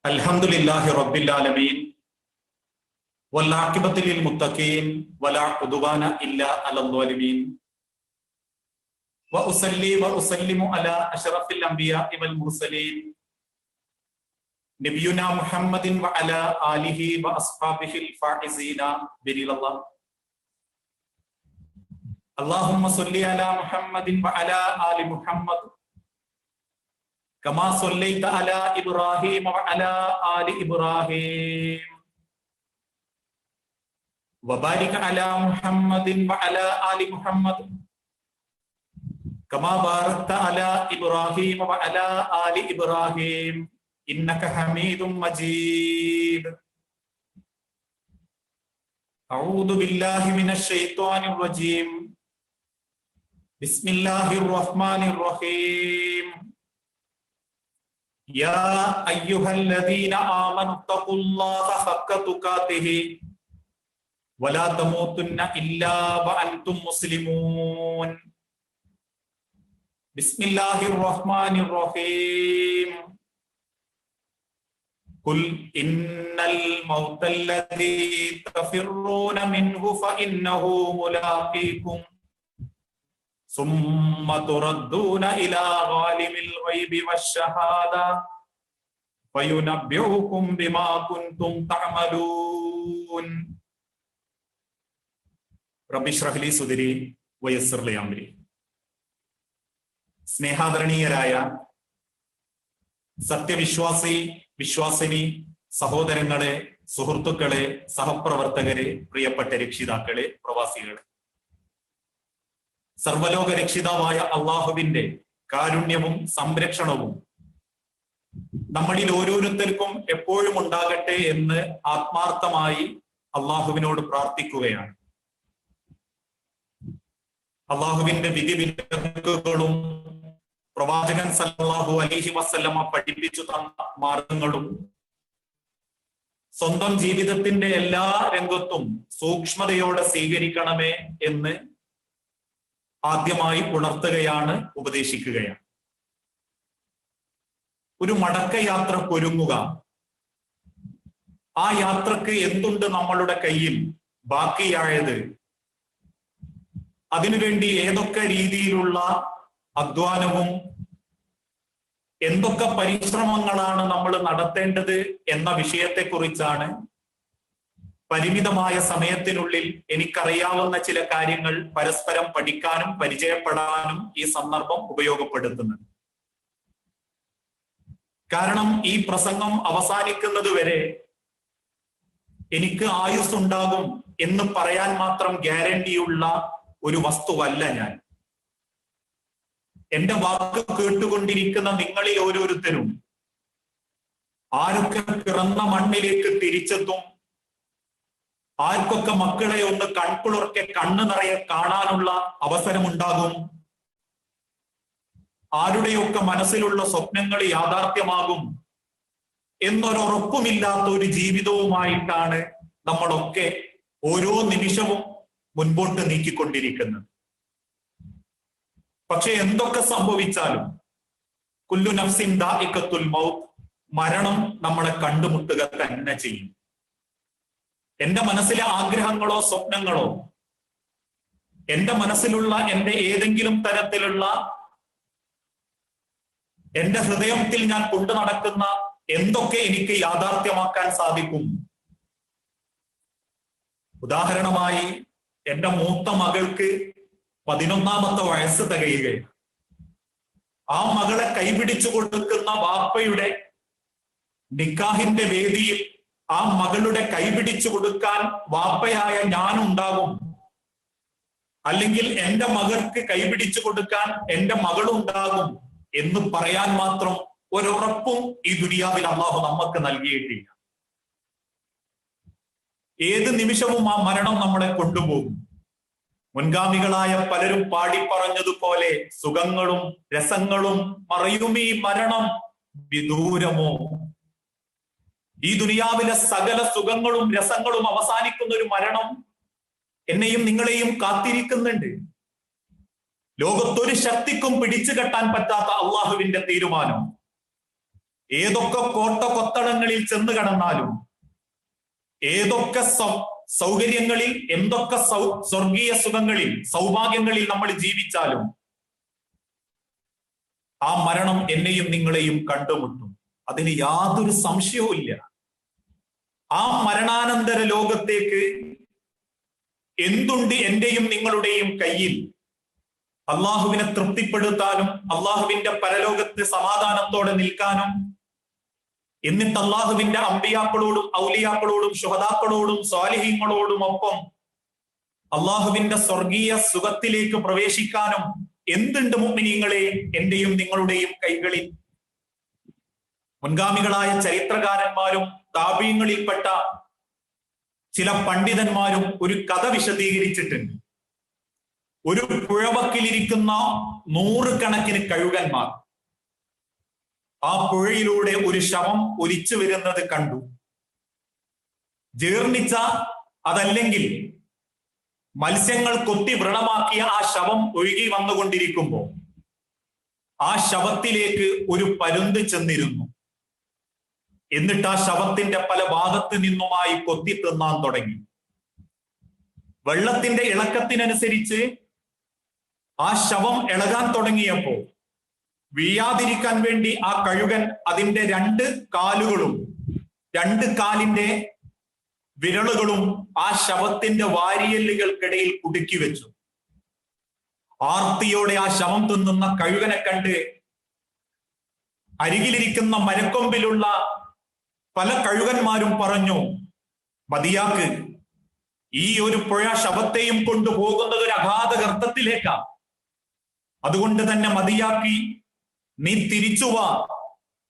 അൽഹംദുലില്ലാഹി റബ്ബിൽ ആലമീൻ വൽആഖിബത്തു ലിൽ മുത്തഖീൻ വലാ ഉദ്വാന ഇല്ലാ അലൽ ളാലിമീൻ വഉസല്ലി വഉസല്ലിമു അലാ അശ്റഫിൽ അംബിയാഇ വൽ മുർസലീൻ നബിയുനാ മുഹമ്മദിൻ വഅലാ ആലിഹി വഅസ്ഹാബിഹിൽ ഫായിസീന ബിരില്ലല്ലാഹ്. അല്ലാഹുമ്മ സ്വല്ലി അലാ മുഹമ്മദിൻ വഅലാ ആലി മുഹമ്മദ് കമാ സ്വല്ലൈത അലാ ഇബ്രാഹീം വഅലാ ആലി ഇബ്രാഹീം വബാരിക അലാ മുഹമ്മദിൻ വഅലാ ആലി മുഹമ്മദ് കമാ ബാറക്ത അലാ ഇബ്രാഹീം വഅലാ ആലി ഇബ്രാഹീം ഇന്നക ഹമീദും മജീദ്. അഊദു ബില്ലാഹി മിനശ് ശൈത്വാനിർ റജീം. ബിസ്മില്ലാഹിർ റഹ്മാനിർ റഹീം. യാ അയ്യുഹല്ലദീന ആമനു തഖുല്ലാഹ ഹഖ്ക തുഖാതിഹി വലാ തമൂതുന്ന ഇല്ലാ വഅൻതും മുസ്ലിമൂൻ. ബിസ്മില്ലാഹിർ റഹ്മാനിർ റഹീം. ഖുൽ ഇന്നൽ മൗതല്ലദീ തഫിറൂന മിൻഹു ഫഇന്നഹു മുലാഖീകും സുമ്മ തുറദ്ദൂന ഇലാ ഗാലിമിൽ ഗൈബി വശ്ശഹാദ ഫയുനബ്ബിഉകും ബിമാ കുൻതും തഅമലൂൻ. റബ്ബി ഇശ്റഹ് ലി സുദ്രി വയസ്സിർ ലി അംരി. സ്നേഹാദരണീയരായ സത്യവിശ്വാസി വിശ്വാസിനി സഹോദരങ്ങളെ, സുഹൃത്തുക്കളെ, സഹപ്രവർത്തകരെ, പ്രിയപ്പെട്ട രക്ഷിതാക്കളെ, പ്രവാസികളെ, സർവലോക രക്ഷിതാവായ അള്ളാഹുവിന്റെ കാരുണ്യവും സംരക്ഷണവും നമ്മളിൽ ഓരോരുത്തർക്കും എപ്പോഴും ഉണ്ടാകട്ടെ എന്ന് ആത്മാർത്ഥമായി അള്ളാഹുവിനോട് പ്രാർത്ഥിക്കുകയാണ്. അള്ളാഹുവിന്റെ വിധിവിലക്കുകളും പ്രവാചകൻ സല്ലല്ലാഹു അലൈഹി വസല്ലമ പഠിപ്പിച്ചു തന്ന മാർഗങ്ങളും സ്വന്തം ജീവിതത്തിന്റെ എല്ലാ രംഗത്തും സൂക്ഷ്മതയോടെ സ്വീകരിക്കണമേ എന്ന് ആദ്യമായി ഉണർത്തുകയാണ്, ഉപദേശിക്കുകയാണ്. ഒരു മടക്കയാത്രക്ക് ഒരുങ്ങുക. ആ യാത്രക്ക് എന്തുണ്ട് നമ്മളുടെ കയ്യിൽ ബാക്കിയായത്, അതിനുവേണ്ടി ഏതൊക്കെ രീതിയിലുള്ള അധ്വാനവും എന്തൊക്കെ പരിശ്രമങ്ങളാണ് നമ്മൾ നടത്തേണ്ടത് എന്ന വിഷയത്തെക്കുറിച്ചാണ് പരിമിതമായ സമയത്തിനുള്ളിൽ എനിക്കറിയാവുന്ന ചില കാര്യങ്ങൾ പരസ്പരം പഠിക്കാനും പരിചയപ്പെടാനും ഈ സന്ദർഭം ഉപയോഗപ്പെടുത്തുന്നത്. കാരണം ഈ പ്രസംഗം അവസാനിക്കുന്നത് വരെ എനിക്ക് ആയുസ് ഉണ്ടാകും എന്ന് പറയാൻ മാത്രം ഗ്യാരണ്ടിയുള്ള ഒരു വസ്തുവല്ല ഞാൻ. എന്റെ വാക്ക് കേട്ടുകൊണ്ടിരിക്കുന്ന നിങ്ങളിൽ ഓരോരുത്തരും ആരൊക്കെ പിറന്ന മണ്ണിലേക്ക് തിരിച്ചെത്തും, ആർക്കൊക്കെ മക്കളെ ഒന്ന് കൺകുളിർക്കെ കണ്ണു നിറയെ കാണാനുള്ള അവസരമുണ്ടാകും, ആരുടെയൊക്കെ മനസ്സിലുള്ള സ്വപ്നങ്ങൾ യാഥാർത്ഥ്യമാകും എന്നൊരുറപ്പുമില്ലാത്ത ഒരു ജീവിതവുമായിട്ടാണ് നമ്മളൊക്കെ ഓരോ നിമിഷവും മുൻപോട്ട് നീക്കിക്കൊണ്ടിരിക്കുന്നത്. പക്ഷെ എന്തൊക്കെ സംഭവിച്ചാലും കുല്ലു നഫ്സിൻ ദാഇഖത്തുൽ മൗത്ത്, മരണം നമ്മളെ കണ്ടുമുട്ടുക തന്നെ ചെയ്യും. എന്റെ മനസ്സിലെ ആഗ്രഹങ്ങളോ സ്വപ്നങ്ങളോ, എന്റെ മനസ്സിലുള്ള എന്റെ ഏതെങ്കിലും തരത്തിലുള്ള എന്റെ ഹൃദയത്തിൽ ഞാൻ കൊണ്ടു നടക്കുന്ന എന്തൊക്കെ എനിക്ക് യാഥാർത്ഥ്യമാക്കാൻ സാധിക്കും? ഉദാഹരണമായി എന്റെ മൂത്ത മകൾക്ക് 11ാമത്തെ വയസ്സ് തികയുകയാണ്. ആ മകളെ കൈപിടിച്ചു കൊടുക്കുന്ന വാപ്പയുടെ നിക്കാഹിന്റെ വേദിയിൽ ആ മകളുടെ കൈപിടിച്ചു കൊടുക്കാൻ വാപ്പയായ ഞാനുണ്ടാകും, അല്ലെങ്കിൽ എന്റെ മകൾക്ക് കൈപിടിച്ചു കൊടുക്കാൻ എന്റെ മകളുണ്ടാകും എന്ന് പറയാൻ മാത്രം ഒരുറപ്പും ഈ ദുനിയാവിൽ അള്ളാഹു നമുക്ക് നൽകിയിട്ടില്ല. ഏത് നിമിഷവും ആ മരണം നമ്മളെ കൊണ്ടുപോകും. മുൻഗാമികളായ പലരും പാടിപ്പറഞ്ഞതുപോലെ സുഖങ്ങളും രസങ്ങളും മറയും ഈ മരണം വിദൂരമോ. ഈ ദുനിയാവിലെ സകല സുഖങ്ങളും രസങ്ങളും അവസാനിക്കുന്ന ഒരു മരണം എന്നെയും നിങ്ങളെയും കാത്തിരിക്കുന്നുണ്ട്. ലോകത്തൊരു ശക്തിക്കും പിടിച്ചു കെട്ടാൻ പറ്റാത്ത അള്ളാഹുവിന്റെ തീരുമാനം. ഏതൊക്കെ കോട്ട കൊത്തളങ്ങളിൽ ചെന്ന് കടന്നാലും, ഏതൊക്കെ സൗകര്യങ്ങളിൽ, എന്തൊക്കെ സ്വർഗീയ സുഖങ്ങളിൽ, സൗഭാഗ്യങ്ങളിൽ നമ്മൾ ജീവിച്ചാലും ആ മരണം എന്നെയും നിങ്ങളെയും കണ്ടുമുട്ടും. അതിന് യാതൊരു സംശയവും ഇല്ല. ആ മരണാനന്തര ലോകത്തേക്ക് എന്തുണ്ട് എന്റെയും നിങ്ങളുടെയും കയ്യിൽ? അള്ളാഹുവിനെ തൃപ്തിപ്പെടുത്താനും അള്ളാഹുവിന്റെ പരലോകത്ത് സമാധാനത്തോടെ നിൽക്കാനും, എന്നിട്ട് അള്ളാഹുവിന്റെ അമ്പിയാക്കളോടും ഔലിയാക്കളോടും ശുഹദാക്കളോടും സ്വാലിഹീങ്ങളോടും ഒപ്പം അള്ളാഹുവിന്റെ സ്വർഗീയ സുഖത്തിലേക്ക് പ്രവേശിക്കാനും എന്തുണ്ട് മുഅ്മിനീങ്ങളെ എന്റെയും നിങ്ങളുടെയും കൈകളിൽ? മുൻഗാമികളായ ചരിത്രകാരന്മാരും താബീങ്ങളിൽപ്പെട്ട ചില പണ്ഡിതന്മാരും ഒരു കഥ വിശദീകരിച്ചിട്ടുണ്ട്. ഒരു പുഴവക്കിലിരിക്കുന്ന 100 കണക്കിന് കഴുകന്മാർ ആ പുഴയിലൂടെ ഒരു ശവം ഒലിച്ചു വരുന്നത് കണ്ടു. ജീർണിച്ച, അതല്ലെങ്കിൽ മത്സ്യങ്ങൾ കൊത്തി വ്രണമാക്കിയ ആ ശവം ഒഴുകി വന്നുകൊണ്ടിരിക്കുമ്പോൾ ആ ശവത്തിലേക്ക് ഒരു പരുന്ത് ചെന്നിരുന്നു. എന്നിട്ട് ആ ശവത്തിന്റെ പല ഭാഗത്ത് നിന്നുമായി കൊത്തി തിന്നാൻ തുടങ്ങി. വെള്ളത്തിന്റെ ഇളക്കത്തിനനുസരിച്ച് ആ ശവം ഇളകാൻ തുടങ്ങിയപ്പോൾ വീഴാതിരിക്കാൻ വേണ്ടി ആ കഴുകൻ അതിന്റെ 2 കാലുകളും 2 കാലിന്റെ വിരലുകളും ആ ശവത്തിന്റെ വാരിയല്ലുകൾക്കിടയിൽ കുടുക്കി വെച്ചു. ആർത്തിയോടെ ആ ശവം തിന്നുന്ന കഴുകനെ കണ്ട് അരികിലിരിക്കുന്ന മരക്കൊമ്പിലുള്ള പല കഴുകന്മാരും പറഞ്ഞു, മതിയാക്ക്, ഈ ഒരു പുഴ ശവത്തെയും കൊണ്ടുപോകുന്നത് ഒരു അഗാധ ഗർത്തത്തിലേക്കാണ്. അതുകൊണ്ട് തന്നെ മതിയാക്കി, നീ തിരിച്ചുവാ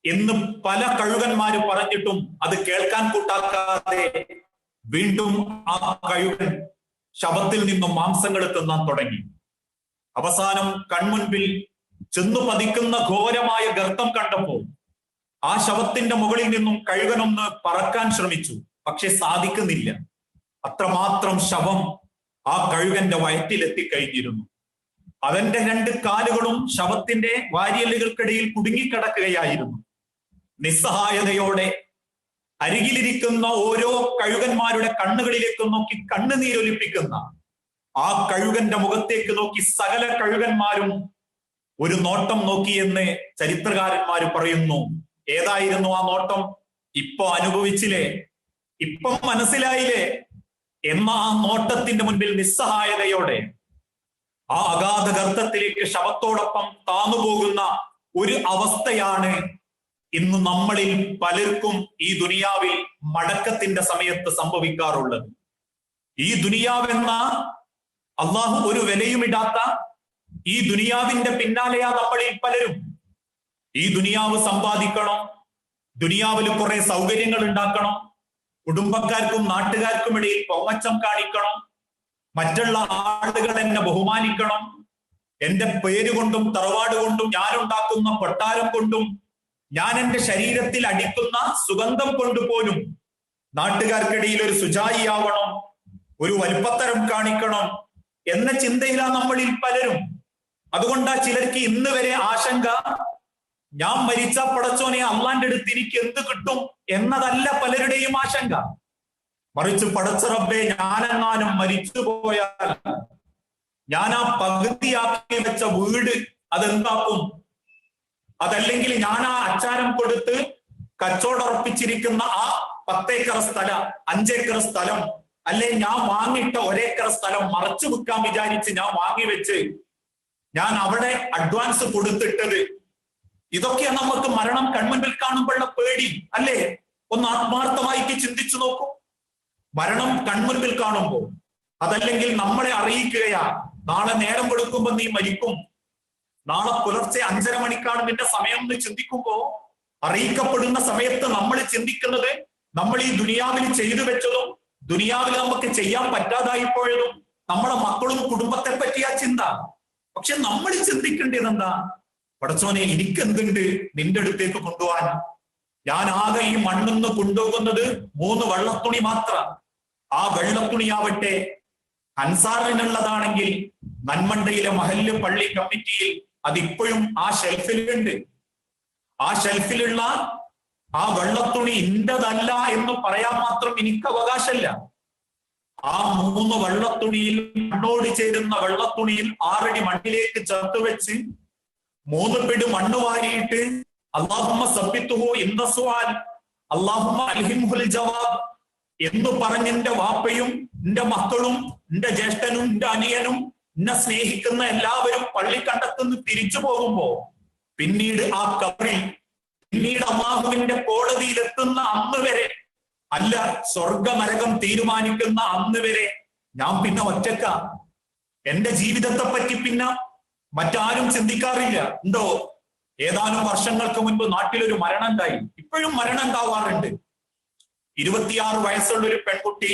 എന്ന് പല കഴുകന്മാര് പറഞ്ഞിട്ടും അത് കേൾക്കാൻ കൂട്ടാക്കാതെ വീണ്ടും ആ കഴുകൻ ശവത്തിൽ നിന്നും മാംസങ്ങൾ തിന്നാൻ തുടങ്ങി. അവസാനം കൺമുൻപിൽ ചെന്നു പതിക്കുന്ന ഘോരമായ ഗർത്തം കണ്ടപ്പോൾ ആ ശവത്തിന്റെ മുകളിൽ നിന്നും കഴുകനൊന്ന് പറക്കാൻ ശ്രമിച്ചു. പക്ഷെ സാധിക്കുന്നില്ല. അത്രമാത്രം ശവം ആ കഴുകന്റെ വയറ്റിലെത്തിക്കഴിഞ്ഞിരുന്നു. അവന്റെ 2 കാലുകളും ശവത്തിന്റെ വാരിയല്ലുകൾക്കിടയിൽ കുടുങ്ങിക്കിടക്കുകയായിരുന്നു. നിസ്സഹായതയോടെ അരികിലിരിക്കുന്ന ഓരോ കഴുകന്മാരുടെ കണ്ണുകളിലേക്ക് നോക്കി കണ്ണുനീരൊലിപ്പിക്കുന്ന ആ കഴുകന്റെ മുഖത്തേക്ക് നോക്കി സകല കഴുകന്മാരും ഒരു നോട്ടം നോക്കിയെന്ന് ചരിത്രകാരന്മാര് പറയുന്നു. ഏതായിരുന്നു ആ നോട്ടം? ഇപ്പൊ അനുഭവിച്ചില്ലേ, ഇപ്പം മനസ്സിലായില്ലേ എന്ന ആ നോട്ടത്തിന്റെ മുൻപിൽ നിസ്സഹായതയോടെ ആ അഗാധ ഗർത്തത്തിലേക്ക് ശവത്തോടൊപ്പം താന്നുപോകുന്ന ഒരു അവസ്ഥയാണ് ഇന്ന് നമ്മളിൽ പലർക്കും ഈ ദുനിയാവിൽ മടക്കത്തിന്റെ സമയത്ത് സംഭവിക്കാറുള്ളത്. ഈ ദുനിയാവെന്ന അള്ളാഹു ഒരു വിലയുമിടാത്ത ഈ ദുനിയാവിന്റെ പിന്നാലെയാ നമ്മളിൽ പലരും. ഈ ദുനിയാവ് സമ്പാദിക്കണം, ദുനിയാവിൽ കുറെ സൗകര്യങ്ങൾ ഉണ്ടാക്കണം, കുടുംബക്കാർക്കും നാട്ടുകാർക്കും ഇടയിൽ പൊങ്ങച്ചം കാണിക്കണം, മറ്റുള്ള ആളുകൾ എന്നെ ബഹുമാനിക്കണം, എന്റെ പേര് കൊണ്ടും തറവാട് കൊണ്ടും ഞാനുണ്ടാക്കുന്ന കൊട്ടാരം കൊണ്ടും ഞാൻ എന്റെ ശരീരത്തിൽ അടിക്കുന്ന സുഗന്ധം കൊണ്ടുപോലും നാട്ടുകാർക്കിടയിൽ ഒരു സുജായിയാവണം, ഒരു വലുപ്പത്തരം കാണിക്കണം എന്ന ചിന്തയിലാണ് നമ്മളിൽ പലരും. അതുകൊണ്ടാ ചിലർക്ക് ഇന്ന് വരെ ആശങ്ക, ഞാൻ മരിച്ച പടച്ചോനെ അള്ളാന്റെ അടുത്ത് എനിക്ക് എന്ത് കിട്ടും എന്നതല്ല പലരുടെയും ആശങ്ക. മറിച്ച് പടച്ച റബ്ബേ, ഞാനെങ്ങാനും മരിച്ചു പോയാൽ ഞാൻ ആ പകുതിയാക്കി വെച്ച വീട് അതെന്താക്കും? അതല്ലെങ്കിൽ ഞാൻ ആ അച്ചാരം കൊടുത്ത് കച്ചവടം ആ 10 ഏക്കർ സ്ഥലം, 5 ഏക്കർ സ്ഥലം, അല്ലെ ഞാൻ വാങ്ങിയിട്ട 1 ഏക്കർ സ്ഥലം മറച്ചു വെക്കാൻ വിചാരിച്ച് ഞാൻ വാങ്ങി വെച്ച് ഞാൻ അവിടെ അഡ്വാൻസ് കൊടുത്തിട്ടത്, ഇതൊക്കെയാണ് നമുക്ക് മരണം കൺമുൻപിൽ കാണുമ്പോഴുള്ള പേടി അല്ലേ? ഒന്ന് ആത്മാർത്ഥമായിട്ട് ചിന്തിച്ചു നോക്കൂ. മരണം കൺമുൻപിൽ കാണുമ്പോൾ, അതല്ലെങ്കിൽ നമ്മളെ അറിയിക്കുകയാ, നാളെ നേരം വെളുക്കുമ്പോ നീ മരിക്കും, നാളെ പുലർച്ചെ 5:30 മണിക്കാണ് നിന്റെ സമയം എന്ന് ചിന്തിക്കുമ്പോ അറിയിക്കപ്പെടുന്ന സമയത്ത് നമ്മൾ ചിന്തിക്കുന്നത് നമ്മൾ ഈ ദുനിയാവിൽ ചെയ്തു വെച്ചതും ദുനിയാവിൽ നമുക്ക് ചെയ്യാൻ പറ്റാതായി പോയതും നമ്മുടെ മക്കളും കുടുംബത്തെ പറ്റിയ ചിന്ത. പക്ഷെ നമ്മൾ ചിന്തിക്കേണ്ടത് എന്താ? പടച്ചോനെ, എനിക്കെന്തുണ്ട് നിന്റെ അടുത്തേക്ക് കൊണ്ടുപോകാൻ? ഞാൻ ആകെ ഈ മണ്ണിന്ന് കൊണ്ടുപോകുന്നത് 3 വെള്ളത്തുണി മാത്രം. ആ വെള്ളത്തുണിയാവട്ടെ അൻസാറിനുള്ളതാണെങ്കിൽ നന്മണ്ടയിലെ മഹല്ല് പള്ളി കമ്മിറ്റിയിൽ അതിപ്പോഴും ആ ഷെൽഫിലുണ്ട്. ആ ഷെൽഫിലുള്ള ആ വെള്ളത്തുണി ഇന്റതല്ല എന്ന് പറയാൻ മാത്രം എനിക്ക് അവകാശമില്ല. ആ 3 വെള്ളത്തുണിയിൽ മണ്ണോട് ചേരുന്ന വെള്ളത്തുണിയിൽ 6 അടി മണ്ണിലേക്ക് ചേർത്ത് വെച്ച് 3 പിടി മണ്ണ് വാരിയിട്ട് അല്ലാഹുമ്മ സബ്ബിത്തുഹു ഇൻദ സുആൽ അല്ലാഹുമ്മ അൽഹിംഹുൽ ജവാബ് എന്ന് പറഞ്ഞ് എന്റെ വാപ്പയും എന്റെ മക്കളും എന്റെ ജ്യേഷ്ഠനും എന്റെ അനിയനും എന്നെ സ്നേഹിക്കുന്ന എല്ലാവരും പള്ളിക്കണ്ടത്തുനിന്ന് തിരിച്ചു പോകുമ്പോ പിന്നീട് ആ കബറിൽ പിന്നീട് അല്ലാഹുവിന്റെ കോടതിയിൽ എത്തുന്ന അന്ന് വരെ, അല്ല സ്വർഗനരകം തീരുമാനിക്കുന്ന അന്ന് വരെ ഞാൻ പിന്നെ ഒറ്റക്ക. എന്റെ ജീവിതത്തെ പറ്റി പിന്നെ മറ്റാരും ചിന്തിക്കാറില്ല. എന്തോ ഏതാനും വർഷങ്ങൾക്ക് മുൻപ് നാട്ടിലൊരു മരണം ഉണ്ടായി. ഇപ്പോഴും മരണം ഉണ്ടാവാറുണ്ട്. 26 വയസ്സുള്ള ഒരു പെൺകുട്ടി,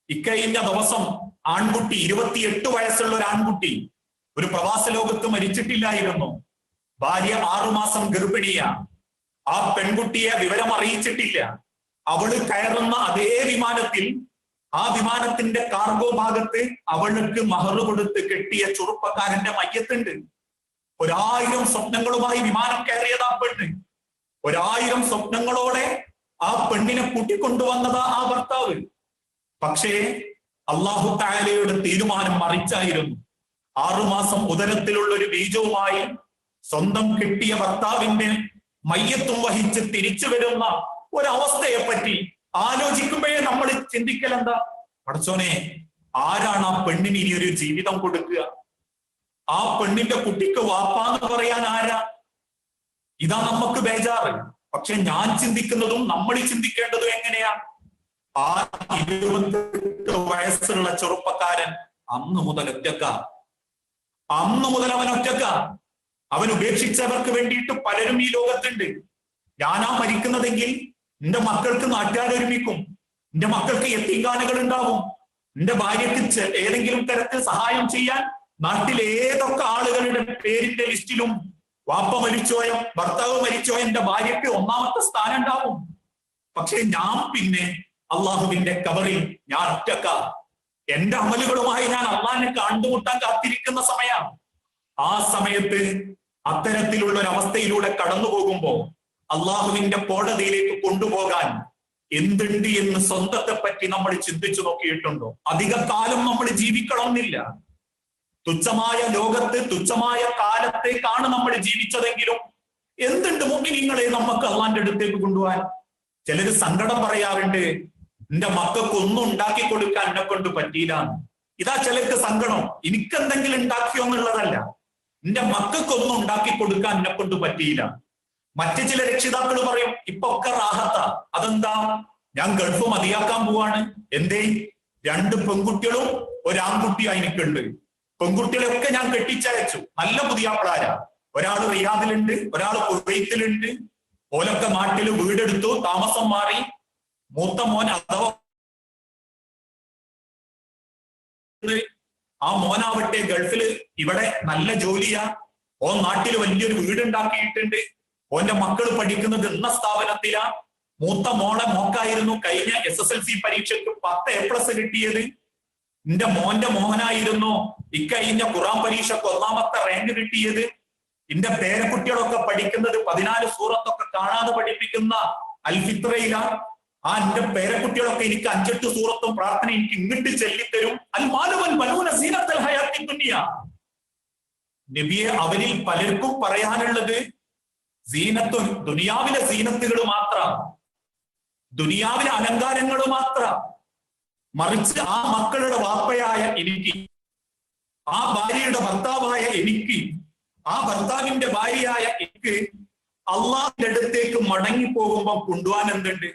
ഇക്കഴിഞ്ഞ ദിവസം ആൺകുട്ടി 28 വയസ്സുള്ള ഒരു ആൺകുട്ടി ഒരു പ്രവാസ ലോകത്ത് മരിച്ചിട്ടില്ലായിരുന്നു. ഭാര്യ 6 മാസം ഗർഭിണിയ. ആ പെൺകുട്ടിയെ വിവരം അറിയിച്ചിട്ടില്ല. അവള് കയറുന്ന അതേ വിമാനത്തിൽ, ആ വിമാനത്തിന്റെ കാർഗോ ഭാഗത്ത് അവൾക്ക് മഹർ കൊടുത്ത് കെട്ടിയ ചെറുപ്പക്കാരന്റെ മയ്യത്തുണ്ട്. 1000 സ്വപ്നങ്ങളുമായി വിമാനം കയറിയതാ പെണ്ണ്. 1000 സ്വപ്നങ്ങളോടെ ആ പെണ്ണിനെ കൂട്ടിക്കൊണ്ടുവന്നതാ ആ ഭർത്താവ്. പക്ഷേ അല്ലാഹു തആലയുടെ തീരുമാനം മറിച്ചായിരുന്നു. 6 മാസം ഉദരത്തിലുള്ള ഒരു ബീജവുമായി സ്വന്തം കിട്ടിയ ഭർത്താവിന്റെ മയ്യത്തും വഹിച്ച് തിരിച്ചു വരുന്ന ഒരവസ്ഥയെ പറ്റി ആലോചിക്കുമ്പോഴേ നമ്മൾ ചിന്തിക്കലെന്താ, പടച്ചോനെ ആരാണ് ആ പെണ്ണിന് ഇനി ഒരു ജീവിതം കൊടുക്കുക? ആ പെണ്ണിന്റെ കുട്ടിക്ക് വാപ്പാന്ന് പറയാൻ ആരാ? ഇതാ നമുക്ക് ബേജാറ്. പക്ഷെ ഞാൻ ചിന്തിക്കുന്നതും നമ്മൾ ചിന്തിക്കേണ്ടതും എങ്ങനെയാ? ആ 28 വയസ്സുള്ള ചെറുപ്പക്കാരൻ അന്ന് മുതൽ ഒറ്റക്ക. അന്ന് മുതൽ അവൻ ഒറ്റക്ക. അവൻ ഉപേക്ഷിച്ചവർക്ക് വേണ്ടിയിട്ട് പലരും ഈ ലോകത്തുണ്ട്. ഞാനാ മരിക്കുന്നതെങ്കിൽ എന്റെ മക്കൾക്ക് നാട്ടുകാരൊരുമിക്കും, എന്റെ മക്കൾക്ക് യത്തീംഖാനകൾ ഉണ്ടാവും, എന്റെ ഭാര്യയ്ക്ക് ഏതെങ്കിലും തരത്തിൽ സഹായം ചെയ്യാൻ നാട്ടിൽ ഏതൊക്കെ ആളുകളുടെ പേരിന്റെ ലിസ്റ്റിലും വാപ്പ മരിച്ചോയോ ഭർത്താവ് മരിച്ചോയോ എന്റെ ഭാര്യയ്ക്ക് 1ാമത്തെ സ്ഥാനം ഉണ്ടാവും. പക്ഷെ ഞാൻ പിന്നെ അള്ളാഹുവിന്റെ കബറിൽ ഞാൻ ഒറ്റക്ക. എന്റെ അമലുകളുമായി ഞാൻ അള്ളാഹിനെ കണ്ടുമുട്ടാൻ കാത്തിരിക്കുന്ന സമയമാണ്. ആ സമയത്ത് അത്തരത്തിലുള്ള ഒരു അവസ്ഥയിലൂടെ കടന്നു പോകുമ്പോ അള്ളാഹുവിന്റെ കോടതിയിലേക്ക് കൊണ്ടുപോകാൻ എന്തുണ്ട് എന്ന് സ്വന്തത്തെ പറ്റി നമ്മൾ ചിന്തിച്ചു നോക്കിയിട്ടുണ്ടോ? അധിക കാലം നമ്മൾ ജീവിക്കണമെന്നില്ല. തുച്ഛമായ ലോകത്ത് തുച്ഛമായ കാലത്തേക്കാണ് നമ്മൾ ജീവിച്ചതെങ്കിലും എന്തുണ്ട് മുഅ്മിനീങ്ങളെ നമുക്ക് അള്ളാന്റെ അടുത്തേക്ക് കൊണ്ടുപോകാൻ? ചിലര് സങ്കടം പറയാറുണ്ട്, എന്റെ മക്കൾക്ക് ഒന്നും ഉണ്ടാക്കി കൊടുക്കാൻ എന്നെ കൊണ്ട് പറ്റിയില്ല. ഇതാ ചിലർക്ക് സങ്കടം. എനിക്കെന്തെങ്കിലും ഉണ്ടാക്കിയോ എന്നുള്ളതല്ല, എന്റെ മക്കൾക്കൊന്നും ഉണ്ടാക്കി കൊടുക്കാൻ എന്നെ കൊണ്ട് പറ്റിയില്ല. മറ്റു ചില രക്ഷിതാക്കൾ പറയും ഇപ്പൊ ഒക്കെ റാഹത്ത. അതെന്താ? ഞാൻ ഗൾഫ് മതിയാക്കാൻ പോവാണ്. എന്തേ? 2 പെൺകുട്ടികളും ഒരു ആൺകുട്ടിയും എനിക്കുണ്ട്. പെൺകുട്ടികളെയൊക്കെ ഞാൻ കെട്ടിച്ചയച്ചു. നല്ല പുതിയാപ്പിളാരാ. ഒരാൾ റിയാദിലുണ്ട്, ഒരാൾ കുവൈത്തിലുണ്ട്. ഓലൊക്കെ നാട്ടിൽ വീടെടുത്തു, താമസം മാറി. മൂത്ത മോൻ അഥവാ ആ മോനാവട്ടെ ഗൾഫില് ഇവിടെ നല്ല ജോലിയാ. ഓൻ നാട്ടിൽ വലിയൊരു വീടുണ്ടാക്കിയിട്ടുണ്ട്. ഓന്റെ മക്കൾ പഠിക്കുന്നത് ഇന്ന സ്ഥാപനത്തിലാ. മൂത്ത മോക്കായിരുന്നു കഴിഞ്ഞ SSLC പരീക്ഷയ്ക്ക് 10 A+ കിട്ടിയത്. എന്റെ മോന്റെ മോഹനായിരുന്നു ഇക്കഴിഞ്ഞ ഖുർആൻ പരീക്ഷയ്ക്ക് 1ാമത്തെ റാങ്ക് കിട്ടിയത്. എന്റെ പേരക്കുട്ടികളൊക്കെ പഠിക്കുന്നത് 14 സൂറത്തൊക്കെ കാണാതെ പഠിപ്പിക്കുന്ന അൽഫിത്രയിലാ. ആ എന്റെ പേരക്കുട്ടികളൊക്കെ എനിക്ക് 5-8 സൂറത്തും പ്രാർത്ഥന എനിക്ക് ഇങ്ങോട്ട് ചൊല്ലിത്തരും. നബിയെ, അവരിൽ പലർക്കും പറയാനുള്ളത് സീനത്തു ദുനിയാവിലെ സീനത്തുകൾ മാത്രം, ദുനിയാവിലെ അലങ്കാരങ്ങൾ മാത്രം. മറിച്ച് ആ മക്കളുടെ വാപ്പയായ എനിക്ക്, ആ ഭാര്യയുടെ ഭർത്താവായ എനിക്ക്, ആ ഭർത്താവിന്റെ ഭാര്യയായ എനിക്ക് അള്ളാഹിന്റെ അടുത്തേക്ക് മടങ്ങി പോകുമ്പോൾ കൊണ്ടുപോകാൻ എന്തുണ്ട്?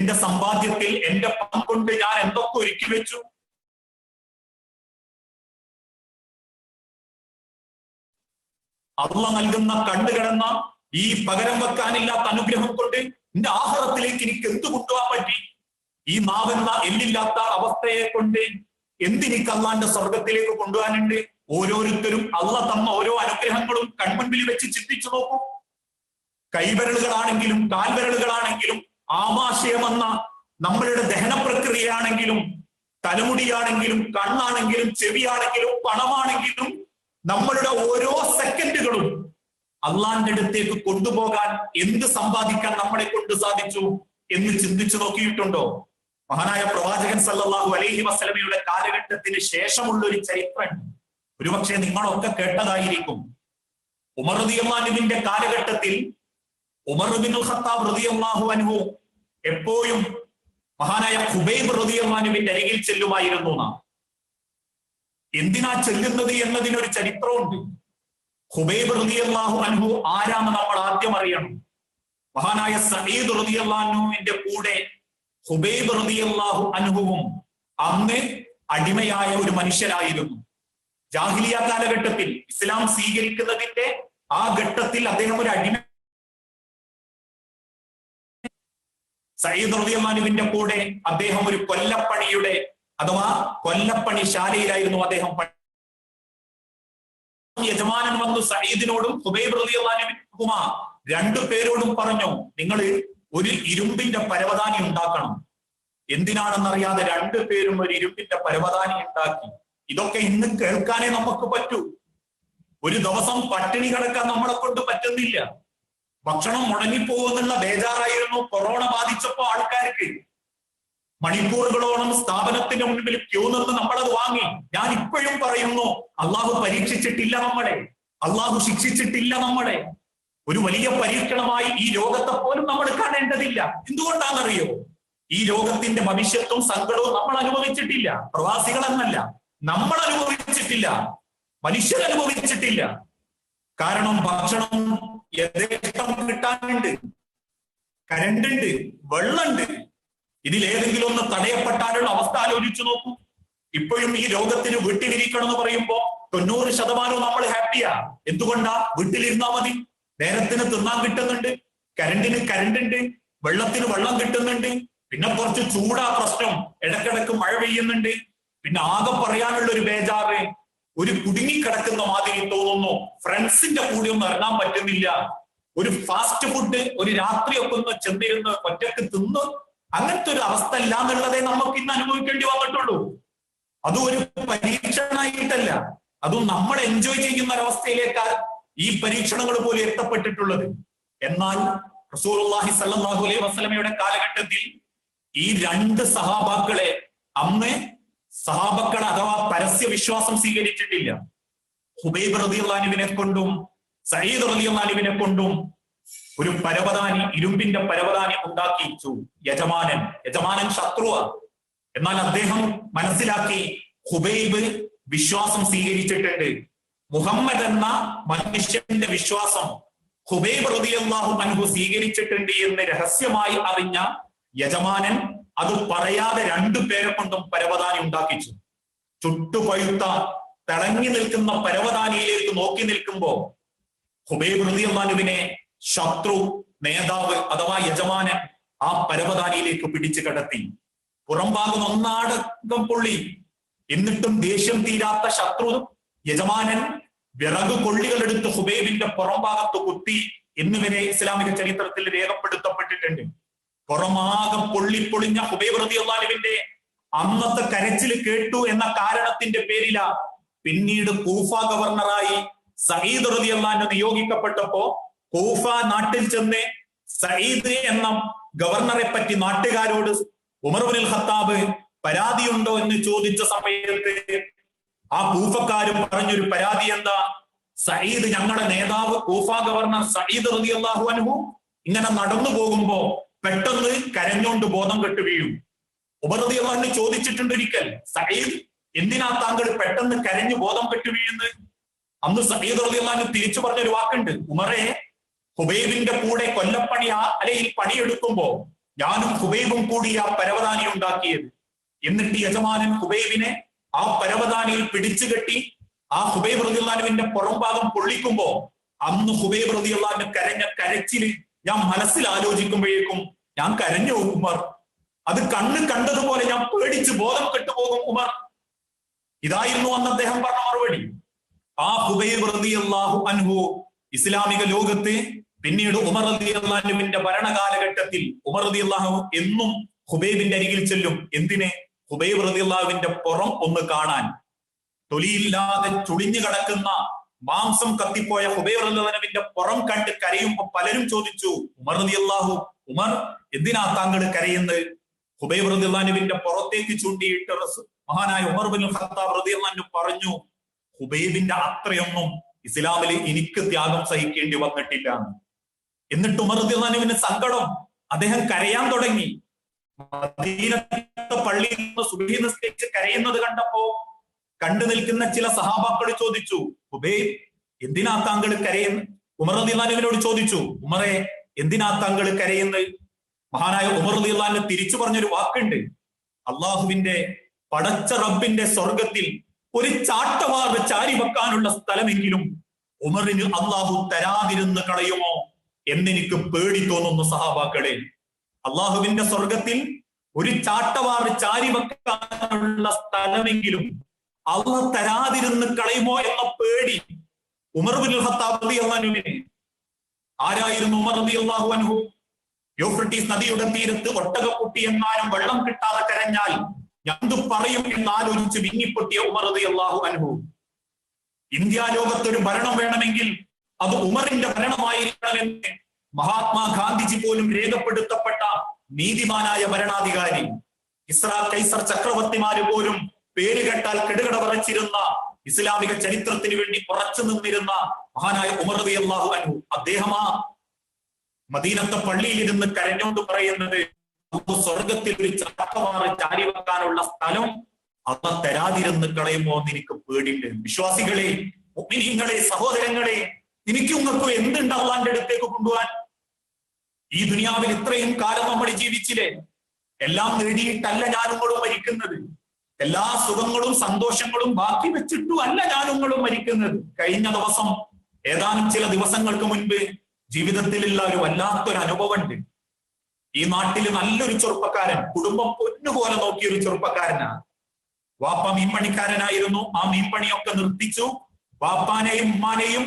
എന്റെ സമ്പാദ്യത്തിൽ എന്റെ പണം കൊണ്ട് ഞാൻ എന്തൊക്കെ ഒരുക്കി വെച്ചു. അള്ളാഹ് നൽകുന്ന കണ്ടുകിടന്ന ഈ പകരം വെക്കാനില്ലാത്ത അനുഗ്രഹം കൊണ്ട് എന്റെ ആഹാരത്തിലേക്ക് എനിക്ക് എന്ത് കൊണ്ടുപോകാൻ പറ്റി? ഈ നാവെന്ന എല്ലില്ലാത്ത അവസ്ഥയെ കൊണ്ട് എന്തിനിക്ക് അള്ളാന്റെ സ്വർഗത്തിലേക്ക് കൊണ്ടുപോകാനുണ്ട്? ഓരോരുത്തരും അള്ളാഹ് തന്ന ഓരോ അനുഗ്രഹങ്ങളും കൺമുൻപിൽ വെച്ച് ചിന്തിച്ചു നോക്കൂ. കൈവിരലുകളാണെങ്കിലും കാൽവിരലുകളാണെങ്കിലും ആമാശയമെന്ന നമ്മളുടെ ദഹന പ്രക്രിയയാണെങ്കിലും തലമുടിയാണെങ്കിലും കണ്ണാണെങ്കിലും ചെവിയാണെങ്കിലും പണമാണെങ്കിലും നമ്മളുടെ ഓരോ സെക്കൻഡുകളും അള്ളാന്റെ അടുത്തേക്ക് കൊണ്ടുപോകാൻ, എന്ത് സമ്പാദിക്കാൻ നമ്മളെ കൊണ്ട് സാധിച്ചു എന്ന് ചിന്തിച്ചു നോക്കിയിട്ടുണ്ടോ? മഹാനായ പ്രവാചകൻ സല്ലല്ലാഹു അലൈഹി വസല്ലമയുടെ കാലഘട്ടത്തിന് ശേഷമുള്ള ഒരു ചരിത്രം ഒരുപക്ഷെ നിങ്ങളൊക്കെ കേട്ടതായിരിക്കും. ഉമർ റളിയല്ലാഹു അൻഹുവിന്റെ കാലഘട്ടത്തിൽ ഉമർ ഇബ്നുൽ ഖത്താബ് റളിയല്ലാഹു അൻഹു എപ്പോഴും മഹാനായ ഖുബൈബ് റളിയല്ലാഹു അൻഹുവിന്റെ അരികിൽ ചെല്ലുമായിരുന്നു. എന്തിനാ ചെല്ലുന്നത് എന്നതിനൊരു ചരിത്രമുണ്ട്. ഖുബൈബ് റളിയല്ലാഹു അൻഹു ആരാന്ന് നമ്മൾ ആദ്യം അറിയണം. മഹാനായ സഈദ് റളിയല്ലാഹു അൻഹുവിന്റെ കൂടെ ഖുബൈബ് റളിയല്ലാഹു അൻഹുവും അന്ന് അടിമയായ ഒരു മനുഷ്യരായിരുന്നു. ജാഹിലിയ കാലഘട്ടത്തിൽ ഇസ്ലാം സ്വീകരിക്കുന്നതിന്റെ ആ ഘട്ടത്തിൽ അദ്ദേഹം ഒരു അടിമ. സഈദ് റളിയല്ലാഹു അൻഹുവിന്റെ കൂടെ അദ്ദേഹം ഒരു കൊല്ലപ്പണിയുടെ അഥവാ കൊല്ലപ്പണി ശാലയിലായിരുന്നു അദ്ദേഹം. യജമാനൻ വന്നു സഈദിനോടും ഖുബൈബ് റളിയല്ലാഹു അൻഹുമാ രണ്ടു പേരോടും പറഞ്ഞു, നിങ്ങൾ ഒരു ഇരുമ്പിന്റെ പരവതാനി ഉണ്ടാക്കണം. എന്തിനാണെന്നറിയാതെ രണ്ടുപേരും ഒരു ഇരുമ്പിന്റെ പരവതാനി ഉണ്ടാക്കി. ഇതൊക്കെ ഇന്ന് കേൾക്കാനേ നമുക്ക് പറ്റൂ. ഒരു ദിവസം പട്ടിണി കിടക്കാൻ നമ്മളെ കൊണ്ട് പറ്റുന്നില്ല. ഭക്ഷണം മുടങ്ങിപ്പോകുന്നുള്ള ബേജാറായിരുന്നു കൊറോണ ബാധിച്ചപ്പോ ആൾക്കാർക്ക്. മണിക്കൂറുകളോളം സ്ഥാപനത്തിന്റെ മുൻപിൽ ക്യൂ നിന്ന് നമ്മളത് വാങ്ങി. ഞാൻ ഇപ്പോഴും പറയുന്നു, അള്ളാഹു പരീക്ഷിച്ചിട്ടില്ല നമ്മളെ, അള്ളാഹു ശിക്ഷിച്ചിട്ടില്ല നമ്മളെ. ഒരു വലിയ പരീക്ഷണമായി ഈ രോഗത്തെ പോലും നമ്മൾ കാണേണ്ടതില്ല. എന്തുകൊണ്ടാണെന്നറിയോ? ഈ രോഗത്തിന്റെ ഭവിഷ്യത്തും സങ്കടവും നമ്മൾ അനുഭവിച്ചിട്ടില്ല. പ്രവാസികളെന്നല്ല, നമ്മൾ അനുഭവിച്ചിട്ടില്ല, മനുഷ്യർ അനുഭവിച്ചിട്ടില്ല. കാരണം ഭക്ഷണം യഥേഷ്ടം കിട്ടാനുണ്ട്, കരണ്ട് ഉണ്ട്, വെള്ളമുണ്ട്. ഇതിലേതെങ്കിലും ഒന്ന് തടയപ്പെട്ടാലുള്ള അവസ്ഥ ആലോചിച്ചു നോക്കൂ. ഇപ്പോഴും ഈ രോഗത്തിന് വീട്ടിലിരിക്കണം എന്ന് പറയുമ്പോ 90% നമ്മൾ ഹാപ്പിയാ. എന്തുകൊണ്ടാ? വീട്ടിലിരുന്നാ മതി, നേരത്തിന് തിന്നാൻ കിട്ടുന്നുണ്ട്, കരണ്ടിന് കരണ്ട് ഉണ്ട്, വെള്ളത്തിന് വെള്ളം കിട്ടുന്നുണ്ട്. പിന്നെ കുറച്ച് ചൂടാ പ്രശ്നം, ഇടക്കിടക്ക് മഴ പെയ്യുന്നുണ്ട്. പിന്നെ ആകെ പറയാനുള്ള ഒരു ബേജാറ്, ഒരു കുടുങ്ങിക്കിടക്കുന്ന മാതിരി തോന്നുന്നു. ഫ്രണ്ട്സിന്റെ കൂടെ ഒന്നും ഇറങ്ങാൻ പറ്റുന്നില്ല. ഒരു ഫാസ്റ്റ് ഫുഡ് ഒരു രാത്രിയൊക്കെ ഒന്ന് ചെന്നിരുന്ന് ഒറ്റക്ക് തിന്ന് അങ്ങനത്തെ ഒരു അവസ്ഥ അല്ല എന്നുള്ളതേ നമുക്ക് ഇന്ന് അനുഭവിക്കേണ്ടി വന്നിട്ടുള്ളൂ. അതും ഒരു പരീക്ഷണമായിട്ടല്ല, അതും നമ്മൾ എൻജോയ് ചെയ്യുന്ന ഒരവസ്ഥയിലേക്കാണ് ഈ പരീക്ഷണങ്ങൾ പോലും എത്തപ്പെട്ടിട്ടുള്ളത്. എന്നാൽ റസൂലുള്ളാഹി സ്വല്ലല്ലാഹു അലൈഹി വസല്ലമയുടെ കാലഘട്ടത്തിൽ ഈ രണ്ട് സഹാബാക്കളെ അന്ന് സഹാബക്കൾ അഥവാ പരസ്യ വിശ്വാസം സ്വീകരിച്ചിട്ടില്ല. ഖുബൈബ് റളിയല്ലാഹു അൻഹുവിനെ കൊണ്ടും സഈദ് റളിയല്ലാഹു അൻഹുവിനെ കൊണ്ടും ഒരു പരവതാനി, ഇരുമ്പിന്റെ പരവതാനി ഉണ്ടാക്കിച്ചു യജമാനൻ ശത്രുവാ. എന്നാൽ അദ്ദേഹം മനസ്സിലാക്കി ഖുബൈബ് വിശ്വാസം സ്വീകരിച്ചിട്ടുണ്ട്. മുഹമ്മദ് എന്ന മനുഷ്യന്റെ വിശ്വാസം ഖുബൈബ് റളിയല്ലാഹു അൻഹു സ്വീകരിച്ചിട്ടുണ്ട് എന്ന് രഹസ്യമായി അറിഞ്ഞ യജമാനൻ അത് പറയാതെ രണ്ടു പേരെ കൊണ്ടും പരവതാനി ഉണ്ടാക്കിച്ചു. ചുട്ടുപഴുത്ത തിളങ്ങി നിൽക്കുന്ന പരവതാനിയിലേക്ക് നോക്കി നിൽക്കുമ്പോ ഖുബൈബ് റളിയല്ലാഹു അൻഹുവിനെ ശത്രു നേതാവ് അഥവാ യജമാനൻ ആ പരവതാനിയിലേക്ക് പിടിച്ചു കടത്തി. പുറംഭാഗം ഒന്നാടകം പൊള്ളി. എന്നിട്ടും ദേഷ്യം തീരാത്ത ശത്രു യജമാനൻ വിറക് കൊള്ളികൾ എടുത്ത് ഖുബൈബിന്റെ പുറംഭാഗത്ത് കുത്തി എന്നിവരെ ഇസ്ലാമിക ചരിത്രത്തിൽ രേഖപ്പെടുത്തപ്പെട്ടിട്ടുണ്ട്. പുറമാകം പൊള്ളിപ്പൊളിഞ്ഞ ഖുബൈബ് റളിയല്ലാഹു അൻഹുവിന്റെ അന്നത്തെ കരച്ചിൽ കേട്ടു എന്ന കാരണത്തിന്റെ പേരില പിന്നീട് കൂഫ ഗവർണറായി സഈദ് റളിയല്ലാഹു അൻഹു നിയോഗിക്കപ്പെട്ടപ്പോ കൂഫ നാട്ടിൽ ചെന്ന് സഈദ് എന്ന ഗവർണറെ പറ്റി നാട്ടുകാരോട് ഉമർ ഇബ്നുൽ ഖത്താബ് പരാതിയുണ്ടോ എന്ന് ചോദിച്ച സമയത്ത് ആ കൂഫക്കാരും പറഞ്ഞൊരു പരാതി എന്താ? സഈദ്, ഞങ്ങളുടെ നേതാവ് കൂഫ ഗവർണർ സഈദ് റളിയല്ലാഹു അൻഹു ഇങ്ങനെ നടന്നു പോകുമ്പോ പെട്ടെന്ന് കരഞ്ഞോണ്ട് ബോധം കെട്ട് വീഴും. ഉമർ റളിയല്ലാഹു അൻഹു ചോദിച്ചിട്ടുണ്ട് ഒരിക്കൽ, സഈദ്, എന്തിനാ താങ്കൾ പെട്ടെന്ന് കരഞ്ഞു ബോധം കെട്ട് വീഴുന്നത്? അന്ന് സഈദ് റളിയല്ലാഹു അൻഹു തിരിച്ചു പറഞ്ഞൊരു വാക്കുണ്ട്, ഉമറെ, ഖുബൈബിന്റെ കൂടെ കൊല്ലപ്പണി അല്ലെങ്കിൽ പണിയെടുക്കുമ്പോ ഞാനും ഖുബൈബും കൂടി ആ പരവതാനി ഉണ്ടാക്കിയത്. എന്നിട്ട് യജമാനൻ ഖുബൈബിനെ ആ പരവതാനിയിൽ പിടിച്ചു കെട്ടി ആ ഖുബൈബ് റളിയല്ലാഹു അൻഹുവിന്റെ പുറംഭാഗം പൊള്ളിക്കുമ്പോ അന്ന് ഖുബൈബ് റളിയല്ലാഹു അൻഹു കരഞ്ഞ കരച്ചില് ഞാൻ മനസ്സിൽ ആലോചിക്കുമ്പോഴേക്കും ഞാൻ കരഞ്ഞു പോകും ഉമർ. അത് കണ്ണ് കണ്ടതുപോലെ ഞാൻ പേടിച്ച് ബോധം കെട്ടുപോകും ഉമർ. ഇതായിരുന്നു അന്ന് അദ്ദേഹം പറഞ്ഞ മറുപടി. ആ ഖുബൈബ് റളിയല്ലാഹു അൻഹു ഇസ്ലാമിക ലോകത്ത് പിന്നീട് ഉമർ റളിയല്ലാഹു അൻഹുവിന്റെ ഭരണകാലഘട്ടത്തിൽ ഉമർ റളിയല്ലാഹു എന്നും ഖുബൈബിന്റെ അരികിൽ ചെല്ലും. എന്തിന്? ഖുബൈബ് റളിയല്ലാഹുവിന്റെ പുറം ഒന്ന് കാണാൻ. തൊലിയില്ലാതെ ചുളിഞ്ഞു കിടക്കുന്ന മാംസം കത്തിപ്പോയ ഹുബൈബ് റളിയല്ലാഹുവിന്റെ പുറം കണ്ട് കരയുമ്പോൾ പലരും ചോദിച്ചു, ഉമർ റളിയല്ലാഹു, ഉമർ എന്തിനാ താങ്കൾ കരയുന്നത്? ഹുബൈബ് റളിയല്ലാഹുവിന്റെ പുറത്തേക്ക് ചൂണ്ടിയിട്ട് മഹാനായ ഉമർ ബിൻ ഖത്താബ് റളിയല്ലാഹു പറഞ്ഞു, ഹുബൈബിന്റെ അത്രയൊന്നും ഇസ്ലാമിൽ എനിക്ക് ത്യാഗം സഹിക്കേണ്ടി വന്നിട്ടില്ല. എന്നിട്ട് ഉമർ റളിയല്ലാഹുവിന് സങ്കടം, അദ്ദേഹം കരയാൻ തുടങ്ങി. മദീനത്തെ പള്ളിയിൽ നിന്ന് സുബ്ഹി നിസ്കരിച്ച് കരയുന്നത് കണ്ടപ്പോ കണ്ടു നിൽക്കുന്ന ചില സഹാബാക്കൾ ചോദിച്ചു, ഹുബൈബ് എന്തിനാ താങ്കൾ കരയുന്നത്? ഉമർ റളിയല്ലാഹുവിനോട് ചോദിച്ചു, ഉമറെ എന്തിനാ താങ്കൾ കരയുന്നത്? മഹാനായ ഉമർ റളിയല്ലാഹു തിരിച്ചു പറഞ്ഞൊരു വാക്കുണ്ട്, അള്ളാഹുവിന്റെ പടച്ച റബ്ബിന്റെ സ്വർഗത്തിൽ ഒരു ചാട്ടവാറ് ചാരി വെക്കാനുള്ള സ്ഥലമെങ്കിലും ഉമറിന് അള്ളാഹു തരാതിരുന്ന് കളയുമോ എന്നെനിക്ക് പേടി തോന്നുന്നു സഹാബാക്കളെ. അള്ളാഹുവിന്റെ സ്വർഗത്തിൽ ഒരു ചാട്ടവാറ് ചാരി വെക്കാനുള്ള സ്ഥലമെങ്കിലും അള്ളാഹ് തരാതിരുന്ന് കളയുമോ എന്ന പേടി ഉമർ ബിൻ ഖത്താബ് റളിയല്ലാഹു അൻഹുവിന്. ആരായിരുന്നു ഉമർ റളിയല്ലാഹു അൻഹു? യൂഫ്രട്ടീസ് നദിയുടെ തീരത്ത് ഒട്ടകക്കുട്ടി എങ്ങാനും വെള്ളം കിട്ടാതെ കരഞ്ഞാൽ എന്തു പറയും എന്നാലോചിച്ച് വിങ്ങിപ്പൊട്ടിയ ഉമർ റളിയല്ലാഹു അൻഹു. ഇന്ത്യ ലോകത്തൊരു ഭരണം വേണമെങ്കിൽ അത് ഉമറിന്റെ ഭരണമായിരിക്കണമെന്ന് മഹാത്മാഗാന്ധിജി പോലും രേഖപ്പെടുത്തപ്പെട്ട നീതിമാനായ ഭരണാധികാരി. ഇസ്രാ കൈസർ ചക്രവർത്തിമാര് പോലും പേര് കേട്ടാൽ കെടുകട പറച്ചിരുന്ന ഇസ്ലാമിക ചരിത്രത്തിന് വേണ്ടി ഉറച്ചു നിന്നിരുന്ന മഹാനായ ഉമർ റളിയല്ലാഹു അൻഹു, അദ്ദേഹമാ മദീനത്തെ പള്ളിയിലിരുന്ന് കരഞ്ഞോണ്ട് പറയുന്നത്, സ്വർഗത്തിൽ ഒരു ചാട്ടവാറ് ചാരി വെക്കാനുള്ള സ്ഥലം അള്ളാഹ് തരാതിരുന്ന് കളയുമോ എന്ന് എനിക്ക് പേടിയുണ്ട്. വിശ്വാസികളെ, മുഅ്മിനീങ്ങളെ, സഹോദരങ്ങളെ, എനിക്കും നിങ്ങൾക്കും എന്തുണ്ട് അള്ളാന്റെ അടുത്തേക്ക് കൊണ്ടുപോകാൻ? ഈ ദുനിയാവിൽ ഇത്രയും കാലം നമ്മൾ ജീവിച്ചില്ലേ? എല്ലാം നേടിയിട്ടല്ല ഞാനുങ്ങളും മരിക്കുന്നത്. എല്ലാ സുഖങ്ങളും സന്തോഷങ്ങളും ബാക്കി വെച്ചിട്ടും അല്ല ഞാനുങ്ങളും മരിക്കുന്നത്. കഴിഞ്ഞ ദിവസം, ഏതാനും ചില ദിവസങ്ങൾക്ക് മുൻപ് ജീവിതത്തിലുള്ള ഒരു വല്ലാത്തൊരു അനുഭവമുണ്ട്. ഈ നാട്ടിൽ നല്ലൊരു ചെറുപ്പക്കാരൻ, കുടുംബം പൊന്നുപോലെ നോക്കിയൊരു ചെറുപ്പക്കാരനാണ്. വാപ്പ മീൻപണിക്കാരനായിരുന്നു. ആ മീൻപണിയൊക്കെ നിർത്തിച്ചു. വാപ്പാനെയും ഉമ്മാനെയും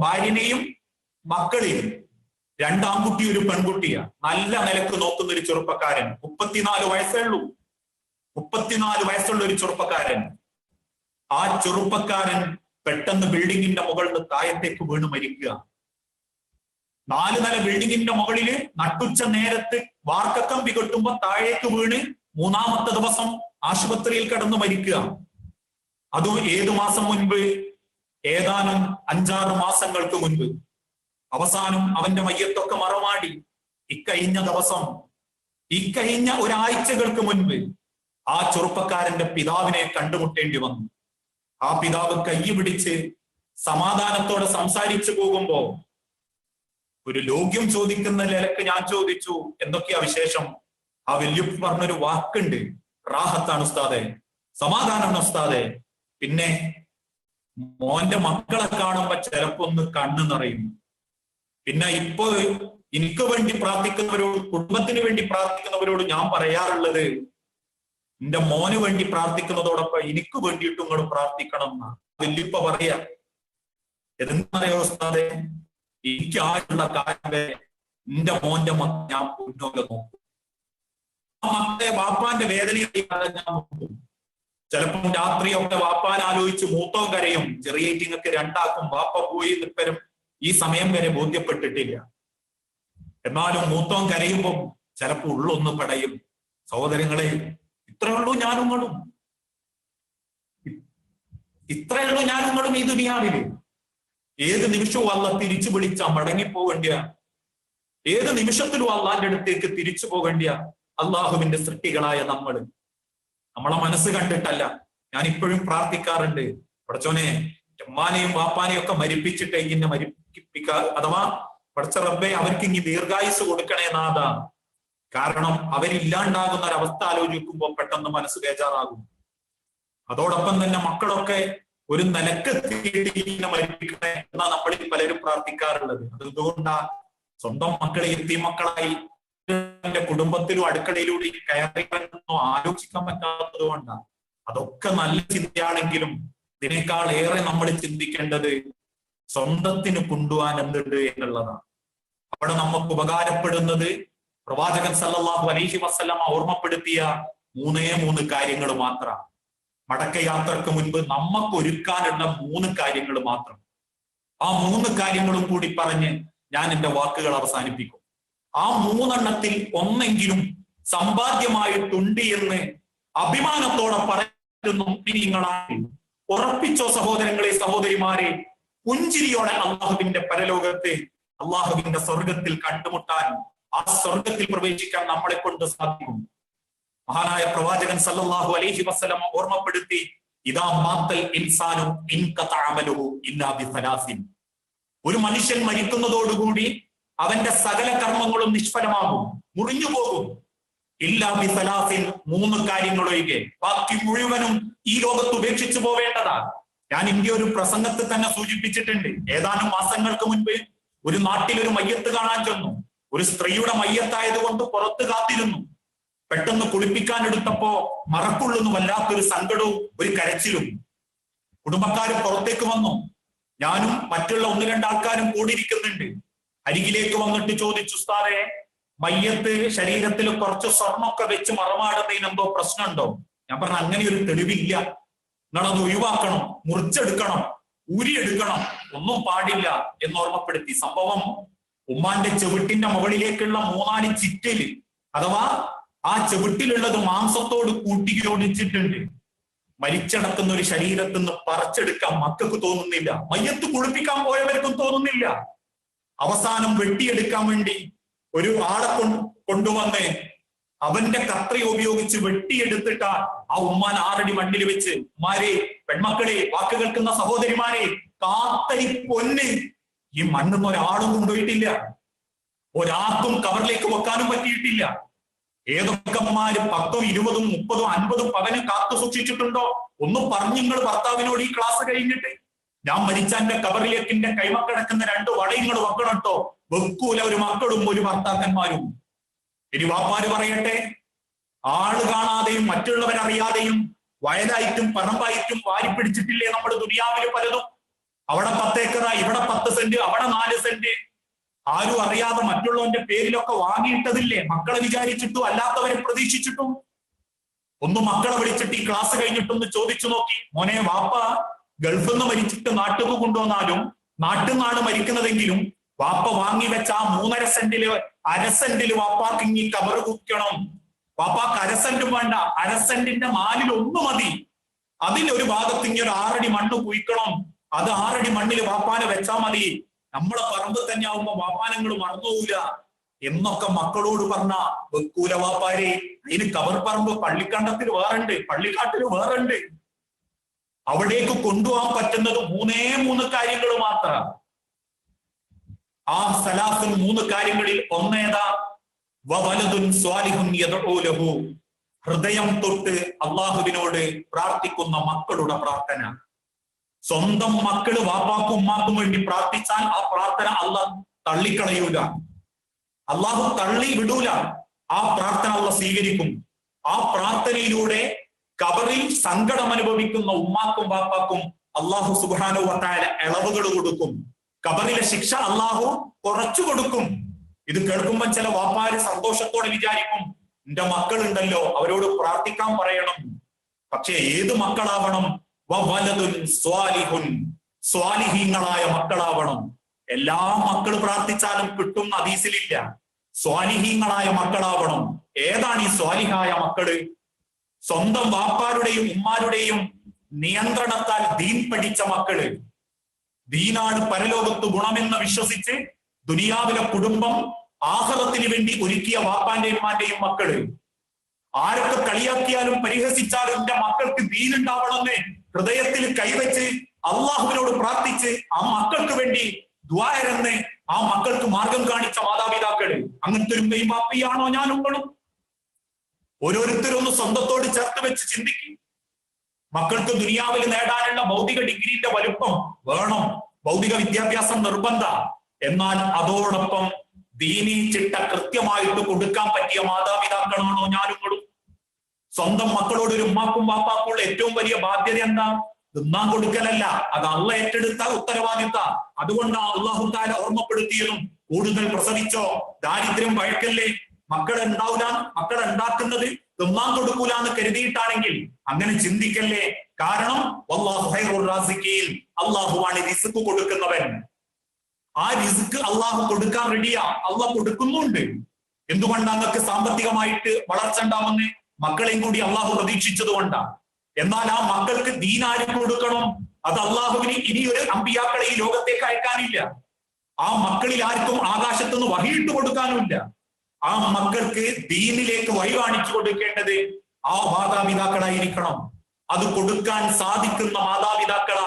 ഭാര്യനെയും മക്കളെയും, രണ്ടാൺകുട്ടി ഒരു പെൺകുട്ടിയാ, നല്ല നിലക്ക് നോക്കുന്ന ഒരു ചെറുപ്പക്കാരൻ. 34 വയസ്സേ ഉള്ളൂ. 34 വയസ്സുള്ള ഒരു ചെറുപ്പക്കാരൻ. ആ ചെറുപ്പക്കാരൻ പെട്ടെന്ന് ബിൽഡിങ്ങിന്റെ മുകളിൽ നിന്ന് താഴത്തേക്ക് വീണ് മരിക്കുക. 4 നില ബിൽഡിങ്ങിന്റെ മുകളില് നട്ടുച്ച നേരത്ത് വാർക്കക്കമ്പി കെട്ടുമ്പോ താഴേക്ക് വീണ് 3-ാമത്തെ ദിവസം ആശുപത്രിയിൽ കിടന്ന് മരിക്കുക. അതും ഏതു മാസം മുൻപ്? ഏതാനും 5-6 മാസങ്ങൾക്ക് മുൻപ്. അവസാനം അവന്റെ മയ്യത്തൊക്കെ മറമാടി. ഇക്കഴിഞ്ഞ ദിവസം, ഇക്കഴിഞ്ഞ ഒരാഴ്ചകൾക്ക് മുൻപ് ആ ചെറുപ്പക്കാരന്റെ പിതാവിനെ കണ്ടുമുട്ടേണ്ടി വന്നു. ആ പിതാവ് കൈ പിടിച്ച് സമാധാനത്തോടെ സംസാരിച്ചു പോകുമ്പോ ഒരു ലോക്യം ചോദിക്കുന്ന നിലക്ക് ഞാൻ ചോദിച്ചു, എന്തൊക്കെയാ വിശേഷം? ആ വല്യുപ്പ പറഞ്ഞൊരു വാക്കുണ്ട്, റാഹത്താണ് ഉസ്താദെ, സമാധാനമാണ് ഉസ്താദെ. പിന്നെ മോന്റെ മക്കളെ കാണുമ്പോ ചിലപ്പോ ഒന്ന് കണ്ണ് നിറയുന്നു. പിന്നെ ഇപ്പൊ എനിക്ക് വേണ്ടി പ്രാർത്ഥിക്കുന്നവരോട്, കുടുംബത്തിന് വേണ്ടി പ്രാർത്ഥിക്കുന്നവരോട് ഞാൻ പറയാറുള്ളത്, എന്റെ മോന് വേണ്ടി പ്രാർത്ഥിക്കുന്നതോടൊപ്പം എനിക്ക് വേണ്ടിയിട്ട് നിങ്ങൾ പ്രാർത്ഥിക്കണം എന്നാ വല്യുപ്പ പറയാ. എന്താ ഉസ്താദെ, എനിക്ക് ആരുള്ള കാര്യം എന്റെ മോന്റെ മക്കൾ ഞാൻ മുന്നോട്ട് നോക്കും. ആ മക്കളെ വാപ്പാന്റെ വേദനയായി ഞാൻ നോക്കും. ചിലപ്പം രാത്രിയൊക്കെ വാപ്പാൻ ആലോചിച്ച് മൂത്തവും കരയും. ചെറിയേറ്റിങ്ങൊക്കെ രണ്ടാക്കും. വാപ്പ പോയി നിൽപ്പരും ഈ സമയം വരെ ബോധ്യപ്പെട്ടിട്ടില്ല. എന്നാലും മൂത്തവും കരയുമ്പം ചിലപ്പോ ഉള്ളൊന്ന് പടയും. സഹോദരങ്ങളെ, ഇത്രയുള്ളൂ ഞാനുങ്ങളും, ഇത്രയുള്ളൂ ഞാനുങ്ങളും ഈ ദുനിയാവില്. ഏത് നിമിഷവും അള്ള തിരിച്ചു വിളിച്ചാ മടങ്ങിപ്പോകേണ്ടിയ, ഏത് നിമിഷത്തിലും അള്ളാന്റെ അടുത്തേക്ക് തിരിച്ചു പോകേണ്ടിയ അള്ളാഹുവിന്റെ സൃഷ്ടികളായ നമ്മളെ മനസ്സ് കണ്ടിട്ടല്ല. ഞാൻ ഇപ്പോഴും പ്രാർത്ഥിക്കാറുണ്ട്, പടച്ചോനെ ഉമ്മാനെയും വാപ്പാനെയും ഒക്കെ മരിപ്പിച്ചിട്ട് ഇങ്ങനെ മരിപ്പിക്കാ, അഥവാ പടച്ച റബ്ബേ അവർക്ക് ഇനി ദീർഘായുസ് കൊടുക്കണേ നാഥാ. കാരണം അവരില്ലാണ്ടാകുന്ന ഒരവസ്ഥ ആലോചിക്കുമ്പോൾ പെട്ടെന്ന് മനസ്സ് ബേജാറാകും. അതോടൊപ്പം തന്നെ മക്കളൊക്കെ ഒരു നിലക്കെത്തിയിട്ട് മരിപ്പിക്കണേ എന്നാ നമ്മളിൽ പലരും പ്രാർത്ഥിക്കാറുള്ളത്. അതുകൊണ്ടാ സ്വന്തം മക്കളെ എത്തി മക്കളായി എന്റെ കുടുംബത്തിലും അടുക്കളയിലൂടെ കയറിയെന്നോ ആലോചിക്കാൻ പറ്റാത്തത് കൊണ്ടാണ്. അതൊക്കെ നല്ല ചിന്തയാണെങ്കിലും ഇതിനേക്കാൾ ഏറെ നമ്മൾ ചിന്തിക്കേണ്ടത് സ്വന്തത്തിന് കൊണ്ടുപോകാൻ എന്തുണ്ട് എന്നുള്ളതാണ്. അവിടെ നമുക്ക് ഉപകാരപ്പെടുന്നത് പ്രവാചകൻ സല്ലല്ലാഹു അലൈഹി വസല്ലമ ഓർമ്മപ്പെടുത്തിയ 3 കാര്യങ്ങൾ മാത്രമാണ്. മടക്കയാത്രക്ക് മുൻപ് നമുക്ക് ഒരുക്കാനുള്ള 3 കാര്യങ്ങൾ മാത്രം. ആ 3 കാര്യങ്ങളും കൂടി പറഞ്ഞ് ഞാൻ എന്റെ വാക്കുകൾ അവസാനിപ്പിക്കും. ആ 3 ഒന്നെങ്കിലും സമ്പാദ്യമായിട്ടുണ്ട് എന്ന് അഭിമാനത്തോടെ പറയുന്ന മുഅ്മിനീങ്ങളായി ഉറപ്പിച്ചോ സഹോദരങ്ങളെ, സഹോദരിമാരെ. പുഞ്ചിരിയോടെ അള്ളാഹുവിന്റെ പരലോകത്ത്, അള്ളാഹുവിന്റെ സ്വർഗത്തിൽ കണ്ടുമുട്ടാൻ, ആ സ്വർഗത്തിൽ പ്രവേശിക്കാൻ നമ്മളെ കൊണ്ട് സാധിക്കും. മഹാനായ പ്രവാചകൻ സല്ലല്ലാഹു അലൈഹി വസല്ലം ഓർമ്മപ്പെടുത്തി, ഇദാ മാത്തൽ ഇൻസാനു ഇൻഖതഅ അമലുഹു ഇല്ലാ ബിസലാസിൻ. ഒരു മനുഷ്യൻ മരിക്കുന്നതോടുകൂടി അവന്റെ സകല കർമ്മങ്ങളും നിഷ്ഫലമാകും, മുറിഞ്ഞു പോകും. ഇല്ലാ ബിസലാസിൻ, 3 കാര്യങ്ങളൊഴികെ ബാക്കി മുഴുവനും ഈ ലോകത്ത് ഉപേക്ഷിച്ചു പോവേണ്ടതാണ്. ഞാൻ ഇന്ത്യ ഒരു പ്രസംഗത്തിൽ തന്നെ സൂചിപ്പിച്ചിട്ടുണ്ട്. ഏതാനും മാസങ്ങൾക്ക് മുൻപ് ഒരു നാട്ടിൽ ഒരു മയ്യത്ത് കാണാൻ ചെന്നു. ഒരു സ്ത്രീയുടെ മയ്യത്തായതുകൊണ്ട് പുറത്ത് കാത്തിരുന്നു. പെട്ടെന്ന് കുളിപ്പിക്കാൻ എടുത്തപ്പോ മറക്കുള്ളുന്നു വല്ലാത്തൊരു സങ്കടവും ഒരു കരച്ചിലും. കുടുംബക്കാരും പുറത്തേക്ക് വന്നു. ഞാനും മറ്റുള്ള 1-2 ആൾക്കാരും കൂടിയിരിക്കുന്നുണ്ട്. അരികിലേക്ക് വന്നിട്ട് ചോദിച്ചു, ഉസ്താദേ, മയ്യത്ത് ശരീരത്തിൽ കുറച്ച് സ്വർണ്ണമൊക്കെ വെച്ച് മറമാടുന്നതിന് എന്തോ പ്രശ്നമുണ്ടോ? ഞാൻ പറഞ്ഞു, അങ്ങനെ ഒരു തെളിവില്ല, നിങ്ങളത് ഒഴിവാക്കണം, മുറിച്ചെടുക്കണം, ഊരിയെടുക്കണം, ഒന്നും പാടില്ല എന്ന് ഓർമ്മപ്പെടുത്തി. സംഭവം ഉമ്മാന്റെ ചെവിട്ടിന്റെ മുകളിലേക്കുള്ള 3-4 ചിറ്റല്, അഥവാ ആ ചെവിട്ടിലുള്ളത് മാംസത്തോട് കൂട്ടിയോടിച്ചിട്ടുണ്ട്. മരിച്ചടക്കുന്ന ഒരു ശരീരത്തിൽ നിന്ന് പറിച്ചെടുക്കാൻ മക്കൾക്ക് തോന്നുന്നില്ല, മയ്യത്ത് കുളിപ്പിക്കാൻ പോയവർക്കും തോന്നുന്നില്ല. അവസാനം വെട്ടിയെടുക്കാൻ വേണ്ടി ഒരു ആളെ കൊണ്ടുവന്ന് അവന്റെ കത്രി ഉപയോഗിച്ച് വെട്ടിയെടുത്തിട്ട് ആ ഉമ്മാൻ 6 അടി മണ്ണിൽ വെച്ച്, ഉമ്മാരെ, പെൺമക്കളെ, വാക്ക് കേൾക്കുന്ന സഹോദരിമാരെ, കാത്തരി പൊന്ന്, ഈ മണ്ണൊന്നും ഒരാളും കൊണ്ടുപോയിട്ടില്ല, ഒരാൾക്കും കവറിലേക്ക് വെക്കാനും പറ്റിയിട്ടില്ല. ഏതൊക്കെ അമ്മമാര് 10, 20, 30, 50 പവന് കാത്തു സൂക്ഷിച്ചിട്ടുണ്ടോ? ഒന്ന് പറഞ്ഞു നിങ്ങൾ ഭർത്താവിനോട് ഈ ക്ലാസ് കഴിഞ്ഞിട്ട്. ഞാൻ മരിച്ച എന്റെ കബറിലേക്ക് എന്റെ കൈമക്കിടക്കുന്ന 2 വടയങ്ങൾ വെക്കണം കേട്ടോ. വെക്കൂല ഒരു മക്കളും ഒരു ഭർത്താക്കന്മാരും. ഇനി വാപ്പാര് പറയട്ടെ, ആള് കാണാതെയും മറ്റുള്ളവരറിയാതെയും വയലായിട്ടും പറമ്പായിട്ടും വാരിപ്പിടിച്ചിട്ടില്ലേ നമ്മുടെ ദുനിയാവില് പലതും? അവിടെ 10 ഏക്കറ, ഇവിടെ 10 സെന്റ്, അവിടെ 4 സെന്റ്, ആരും അറിയാതെ മറ്റുള്ളവന്റെ പേരിലൊക്കെ വാങ്ങിയിട്ടതില്ലേ? മക്കളെ വിചാരിച്ചിട്ടും അല്ലാത്തവരെ പ്രതീക്ഷിച്ചിട്ടും. ഒന്ന് മക്കളെ വിളിച്ചിട്ട് ഈ ക്ലാസ് കഴിഞ്ഞിട്ടൊന്ന് ചോദിച്ചു നോക്കി, മോനെ, വാപ്പ ഗൾഫിൽ നിന്ന് മരിച്ചിട്ട് നാട്ടിൽ കൊണ്ടുവന്നാലും നാട്ടിൽ നിന്നാണ് മരിക്കുന്നതെങ്കിലും വാപ്പ വാങ്ങി വെച്ച ആ 3.5 സെന്റില് 1/2 സെന്റില് വാപ്പാക്ക് ഇനി കബറ് കുക്കണം. വാപ്പാക്ക് 1/2 സെന്റും വേണ്ട, 1/2 സെന്റിന്റെ 4-1 മതി. അതിലൊരു ഭാഗത്ത് ഇനി ഒരു 6 അടി മണ്ണ് കുഴിക്കണം. അത് 6 അടി മണ്ണിൽ വാപ്പാനെ വെച്ചാൽ മതി. നമ്മളെ പറമ്പ് തന്നെ ആവുമ്പോ വാപ്പാനങ്ങൾ മറന്നുപോകൂല എന്നൊക്കെ മക്കളോട് പറഞ്ഞ വെക്കൂല വാപ്പാരെ. അതിന് കബർ പറമ്പ് പള്ളിക്കണ്ടത്തിൽ വേറുണ്ട്, പള്ളിക്കാട്ടിൽ വേറുണ്ട്. അവിടേക്ക് കൊണ്ടുപോകാൻ പറ്റുന്നത് 3 കാര്യങ്ങൾ മാത്രം. ആ സലാസും 3 കാര്യങ്ങളിൽ ഒന്നേതാ? വവലദുൻ സ്വാലിഹുൻ യദ്ഉ ലഹു, ഹൃദയം തൊട്ട് അള്ളാഹുവിനോട് പ്രാർത്ഥിക്കുന്ന മക്കളുടെ പ്രാർത്ഥന. സ്വന്തം മക്കള് വാപ്പാക്കും ഉമ്മാക്കും വേണ്ടി പ്രാർത്ഥിച്ചാൽ ആ പ്രാർത്ഥന അള്ളാഹ് തള്ളിക്കളയൂല, അള്ളാഹു തള്ളി വിടൂല. ആ പ്രാർത്ഥന അള്ളാഹ് സ്വീകരിക്കും. ആ പ്രാർത്ഥനയിലൂടെ കബറിൽ സങ്കടം അനുഭവിക്കുന്ന ഉമ്മാക്കും വാപ്പാക്കും അള്ളാഹു സുബ്ഹാനഹു വ തആല ഇളവുകൾ കൊടുക്കും. കബറിലെ ശിക്ഷ അള്ളാഹു കുറച്ചു കൊടുക്കും. ഇത് കേൾക്കുമ്പോൾ ചില വാപ്പാര് സന്തോഷത്തോടെ വിചാരിക്കും, എന്റെ മക്കളുണ്ടല്ലോ, അവരോട് പ്രാർത്ഥിക്കാൻ പറയണം. പക്ഷെ ഏത് മക്കളാവണം? വവലദുൻ സ്വാലിഹുൻ, സ്വാലിഹീങ്ങളായ മക്കളാവണം. എല്ലാ മക്കൾ പ്രാർത്ഥിച്ചാലും കിട്ടും ഹദീസിലില്ല. സ്വാലിഹീങ്ങളായ മക്കളാവണം. ഏതാണ് ഈ സ്വാലിഹായ മക്കള്? സ്വന്തം വാപ്പാരുടെയും ഉമ്മാരുടെയും നിയന്ത്രണത്താൽ ദീൻ പഠിച്ച മക്കള്. ദീനാണ് പരലോകത്ത് ഗുണമെന്ന് വിശ്വസിച്ച് ദുനിയാവിലെ കുടുംബം ആഖിറത്തിന് വേണ്ടി ഒരുക്കിയ വാപ്പാന്റെയും ഉമ്മാന്റെയും മക്കള്. ആരൊക്കെ കളിയാക്കിയാലും പരിഹസിച്ചാലും എന്റെ മക്കൾക്ക് ദീനുണ്ടാവണമെന്ന് ഹൃദയത്തിൽ കൈവച്ച് അള്ളാഹുവിനോട് പ്രാർത്ഥിച്ച് ആ മക്കൾക്ക് വേണ്ടി ദ്വാരന്ന് ആ മക്കൾക്ക് മാർഗം കാണിച്ച മാതാപിതാക്കള്. അങ്ങനത്തെ ഒരു മെയ് ബാപ്പിയാണോ ഞാനും നിങ്ങളും? ഓരോരുത്തരൊന്ന് സ്വന്തത്തോട് ചേർത്ത് വെച്ച് ചിന്തിക്കും. മക്കൾക്ക് ദുനിയാവിൽ നേടാനുള്ള ഭൗതിക ഡിഗ്രിന്റെ വലുപ്പം വേണം, ഭൗതിക വിദ്യാഭ്യാസം നിർബന്ധ. എന്നാൽ അതോടൊപ്പം ദീനീ ചിട്ട കൃത്യമായിട്ട് കൊടുക്കാൻ പറ്റിയ മാതാപിതാക്കളാണോ ഞാനും നിങ്ങളും? സ്വന്തം മക്കളോട് ഒരു ഉമ്മാക്കും വാപ്പാക്കുള്ള ഏറ്റവും വലിയ ബാധ്യത എന്താ? തിന്നാൻ കൊടുക്കലല്ല, അത് അള്ളാഹ് ഏറ്റെടുത്ത ഉത്തരവാദിത്ത. അതുകൊണ്ടാണ് അല്ലാഹു തആല ഓർമ്മപ്പെടുത്തിയതും കൂടുതൽ പ്രസവിച്ചോ, ദാരിദ്ര്യം വഴക്കല്ലേ, മക്കളെ ഉണ്ടാവില്ല, മക്കളെ ഉണ്ടാക്കുന്നത് തിന്നാൻ കൊടുക്കൂല എന്ന് കരുതിയിട്ടാണെങ്കിൽ അങ്ങനെ ചിന്തിക്കല്ലേ. കാരണം വല്ലാഹു ഖൈറുർ റാസിഖീൻ, അള്ളാഹുവാണ് റിസ്ക് കൊടുക്കുന്നവൻ. ആ റിസ്ക് അള്ളാഹു കൊടുക്കാൻ റെഡിയാ, അള്ളാഹ് കൊടുക്കുന്നുണ്ട്. എന്തുകൊണ്ടാ നിങ്ങൾക്ക് സാമ്പത്തികമായിട്ട് വളർച്ച ഉണ്ടാവുന്നേ? മക്കളെയും കൂടി അള്ളാഹു പ്രതീക്ഷിച്ചത് കൊണ്ടാണ്. എന്നാൽ ആ മക്കൾക്ക് ദീൻ ആര് കൊടുക്കണം? അത് അള്ളാഹുവിന് ഇനി ഒരു അമ്പിയാക്കളെ ഈ ലോകത്തേക്ക് അയക്കാനില്ല. ആ മക്കളിൽ ആർക്കും ആകാശത്തുനിന്ന് വഹിയിട്ട് കൊടുക്കാനുമില്ല. ആ മക്കൾക്ക് ദീനിലേക്ക് വഴി കാണിച്ചു കൊടുക്കേണ്ടത് ആ മാതാപിതാക്കളായിരിക്കണം. അത് കൊടുക്കാൻ സാധിക്കുന്ന മാതാപിതാക്കളാ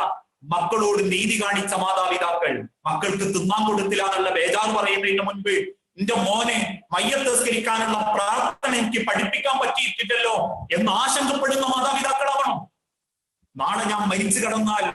മക്കളോട് നീതി കാണിച്ച മാതാപിതാക്കൾ. മക്കൾക്ക് തിന്നാൻ കൊടുത്തില്ല എന്നുള്ള ബേജാറ് പറയുന്നതിന് മുൻപ് എന്റെ മോനെ മയ്യത്ത് നിസ്കരിക്കാനുള്ള പ്രാർത്ഥന എനിക്ക് പഠിപ്പിക്കാൻ പറ്റിയിട്ടില്ലല്ലോ എന്ന് ആശങ്കപ്പെടുന്ന മാതാപിതാക്കളാവണം. നാളെ ഞാൻ മരിച്ചു കിടന്നാൽ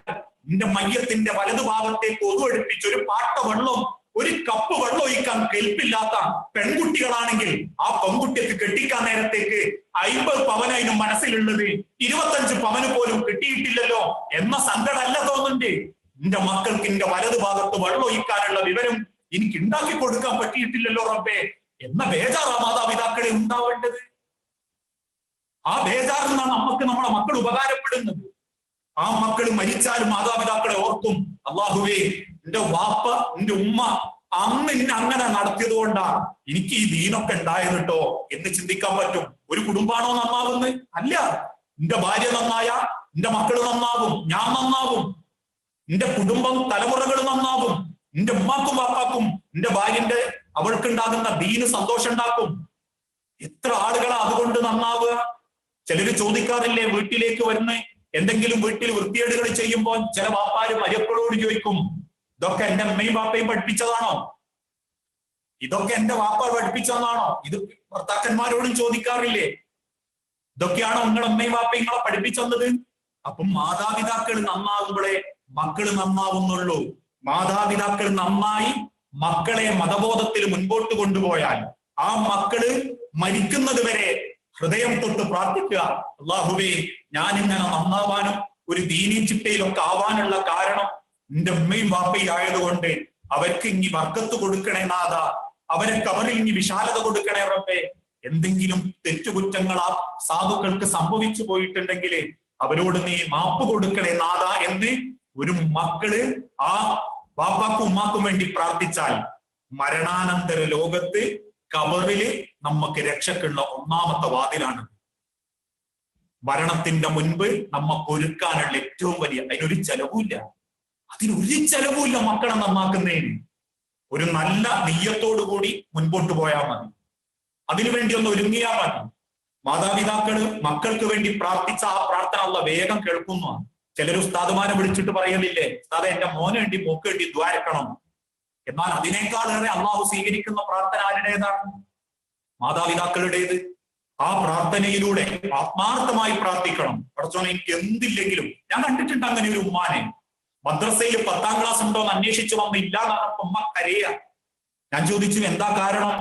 എന്റെ മയ്യത്തിന്റെ വലതുഭാഗത്തേക്ക് ഒതുവെടുപ്പിച്ച് ഒരു പാട്ട വെള്ളം, ഒരു കപ്പ് വെള്ളം ഒഴിക്കാൻ കെൽപ്പില്ലാത്ത പെൺകുട്ടികളാണെങ്കിൽ ആ പെൺകുട്ടിക്ക് കെട്ടിക്കാൻ നേരത്തേക്ക് 50 പവനായിരുന്നു മനസ്സിലുള്ളത്, 25 പവന് പോലും കിട്ടിയിട്ടില്ലല്ലോ എന്ന സങ്കടമല്ല തോന്നുന്നുണ്ട്. എന്റെ മക്കൾക്ക് എന്റെ വലതുഭാഗത്ത് വെള്ളം ഒഴിക്കാനുള്ള വിവരം എനിക്ക് ഉണ്ടാക്കി കൊടുക്കാൻ പറ്റിയിട്ടില്ലല്ലോ റബ്ബേ എന്ന ബേജാറാ മാതാപിതാക്കളെ ഉണ്ടാവേണ്ടത്. ആ ബേജാറിൽ നിന്നാണ് നമ്മളെ മക്കൾ ഉപകാരപ്പെടുന്നത്. ആ മക്കൾ മരിച്ചാലും മാതാപിതാക്കളെ ഓർക്കും, അള്ളാഹുവേ എന്റെ വാപ്പ എന്റെ ഉമ്മ അന്ന് എന്നെ അങ്ങനെ നടത്തിയത് കൊണ്ടാ എനിക്ക് ഈ ദീനൊക്കെ ഉണ്ടായത് കേട്ടോ എന്ന് ചിന്തിക്കാൻ പറ്റും. ഒരു കുടുംബാണോ നന്നാവുന്നത്? അല്ല. എന്റെ ഭാര്യ നന്നായ എന്റെ മക്കൾ നന്നാവും, ഞാൻ നന്നാവും, എന്റെ കുടുംബം തലമുറകൾ നന്നാവും, എന്റെ ഉമ്മാക്കും വാപ്പാക്കും എന്റെ ഭാര്യന്റെ അവൾക്കുണ്ടാകുന്ന ദീന് സന്തോഷം ഉണ്ടാക്കും. എത്ര ആളുകളാ അതുകൊണ്ട് നന്നാവുക? ചിലര് ചോദിക്കാറില്ലേ, വീട്ടിലേക്ക് വരുന്ന എന്തെങ്കിലും വീട്ടിൽ വൃത്തികേടുകൾ ചെയ്യുമ്പോൾ ചില വാപ്പാര് മരക്കളോട് ചോദിക്കും, ഇതൊക്കെ എന്റെ അമ്മയും വാപ്പയും പഠിപ്പിച്ചതാണോ? ഇതൊക്കെ എന്റെ വാപ്പ പഠിപ്പിച്ചതാണോ? ഇത് ഭർത്താക്കന്മാരോടും ചോദിക്കാറില്ലേ, ഇതൊക്കെയാണോ നിങ്ങളുടെ അമ്മയും വാപ്പയും നിങ്ങളെ പഠിപ്പിച്ചത്? അപ്പം മാതാപിതാക്കൾ നന്നാകുമ്പോഴേ മക്കള് നന്നാവുന്നുള്ളൂ. മാതാപിതാക്കൾ നന്നായി മക്കളെ മതബോധത്തിൽ മുൻപോട്ട് കൊണ്ടുപോയാൽ ആ മക്കള് മരിക്കുന്നത് വരെ ഹൃദയം തൊട്ട് പ്രാർത്ഥിക്കുക, അള്ളാഹുവേ ഞാൻ ഇങ്ങനെ നന്നാവാനും ഒരു ദീനീ ചിട്ടയിലൊക്കെ ആവാനുള്ള കാരണം എന്റെ ഉമ്മയും വാപ്പയും ആയതുകൊണ്ട് അവർക്ക് ഇനി ബർക്കത്ത് കൊടുക്കണേ നാഥ, അവരെ കബറിൽ ഇനി വിശാലത കൊടുക്കണേ റബ്ബേ. എന്തെങ്കിലും തെറ്റുകുറ്റങ്ങൾ ആ സാധുക്കൾക്ക് സംഭവിച്ചു പോയിട്ടുണ്ടെങ്കിൽ അവരോട് നീ മാപ്പ് കൊടുക്കണേ നാഥ എന്ന് ഒരു മക്കള് ആ വാപ്പാക്കും ഉമ്മാക്കും വേണ്ടി പ്രാർത്ഥിച്ചാൽ മരണാനന്തര ലോകത്ത് കബറില് നമുക്ക് രക്ഷക്കുള്ള ഒന്നാമത്തെ വാതിലാണ്. മരണത്തിന്റെ മുൻപ് നമുക്ക് ഒരുക്കാനുള്ള ഏറ്റവും വലിയ, അതിനൊരു ചെലവുമില്ല, അതിനൊരു ചെലവുമില്ല മക്കളെ നന്നാക്കുന്നതിന്. ഒരു നല്ല നെയ്യത്തോടു കൂടി മുൻപോട്ട് പോയാൽ മതി, അതിനുവേണ്ടി ഒന്ന് ഒരുങ്ങിയാൽ മതി. മാതാപിതാക്കള് മക്കൾക്ക് വേണ്ടി പ്രാർത്ഥിച്ച ആ പ്രാർത്ഥന ഉള്ള വേഗം കേൾക്കുന്നതാണ്. ചിലർ ഉസ്താദുമാരെ വിളിച്ചിട്ട് പറയലില്ലേ, ഉസ്താദെ എന്റെ മോന് വേണ്ടി മോക്ക് വേണ്ടി ദ്വാരക്കണം. എന്നാൽ അതിനേക്കാളേറെ അള്ളാഹു സ്വീകരിക്കുന്ന പ്രാർത്ഥന ആരുടേതാണ്? മാതാപിതാക്കളുടേത്. ആ പ്രാർത്ഥനയിലൂടെ ആത്മാർത്ഥമായി പ്രാർത്ഥിക്കണം. പടച്ചോനെ എനിക്ക് എന്തില്ലെങ്കിലും, ഞാൻ കണ്ടിട്ടുണ്ട് അങ്ങനെ ഒരു ഉമ്മാനെ, മദ്രസയിൽ 10ാം ക്ലാസ് ഉണ്ടോ എന്ന് അന്വേഷിച്ചു വന്ന് ഇല്ലാതാണ് ഉമ്മ കരയ. ഞാൻ ചോദിച്ചു എന്താ കാരണം?